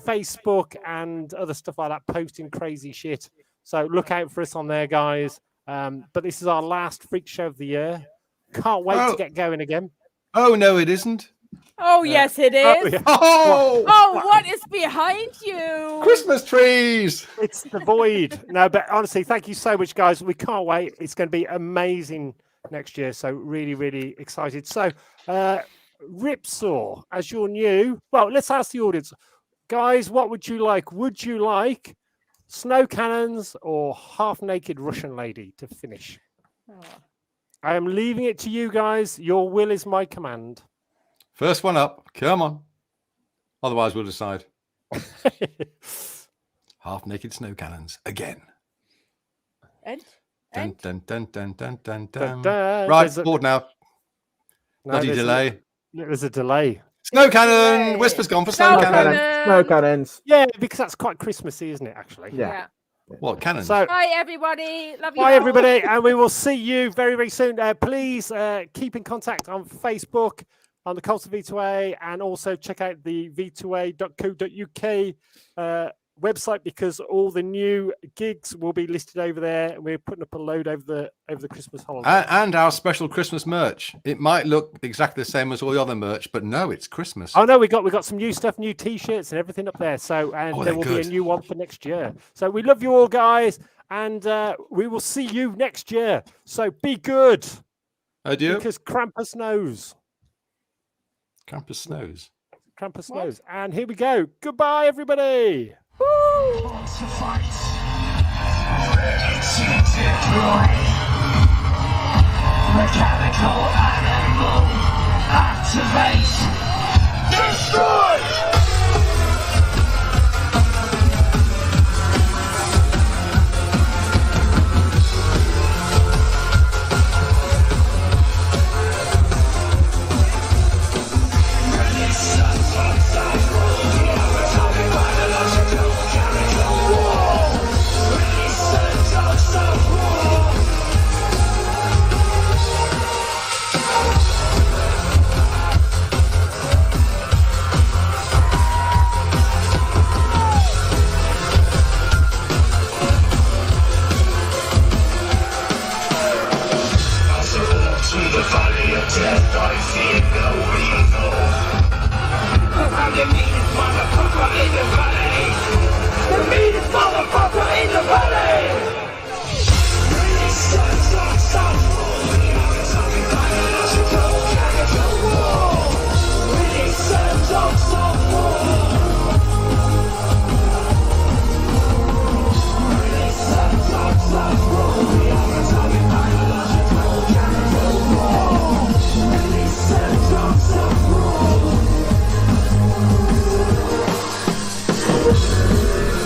Facebook and other stuff like that, posting crazy shit. So look out for us on there, guys. But this is our last Freak Show of the year. Can't wait to get going again. Oh, no, it isn't. Oh, yes, it is. Oh, yeah. Oh, what is behind you? Christmas trees. It's the void. No, but honestly, thank you so much, guys. We can't wait. It's going to be amazing next year. So really, really excited. So Ripsaw, as you're new, well, let's ask the audience. Guys, what would you like? Would you like snow cannons or half-naked Russian lady to finish? Oh. I am leaving it to you guys. Your will is my command. First one up. Come on. Otherwise, we'll decide. Half-naked snow cannons again. And? Dun, dun, dun, dun, dun, dun, Dun, dun. dun. Right, board now. No, Bloody delay. There's a delay. Snow cannon. Whisper's gone for snow cannon. Snow cannons. Yeah, because that's quite Christmassy, isn't it, actually? Yeah. What cannons? So, bye, everybody. Love you. bye, everybody, and we will see you very, very soon. Please keep in contact on Facebook, on the Cult of V2A, and also check out the v2a.co.uk website, because all the new gigs will be listed over there, and we're putting up a load over the Christmas holiday. And our special Christmas merch. It might look exactly the same as all the other merch, but no, it's Christmas. Oh no, we got some new stuff, new T-shirts and everything up there. So, and there will be a good. new one for next year. So we love you all, guys, and we will see you next year. So be good. Adieu. Because Krampus knows. Krampus knows. Krampus knows. And here we go. Goodbye, everybody. Want to fight, ready to deploy. Mechanical animal, activate, destroy! Death, I fear no evil. I'm the meanest motherfucker in the valley. The meanest motherfucker in the valley.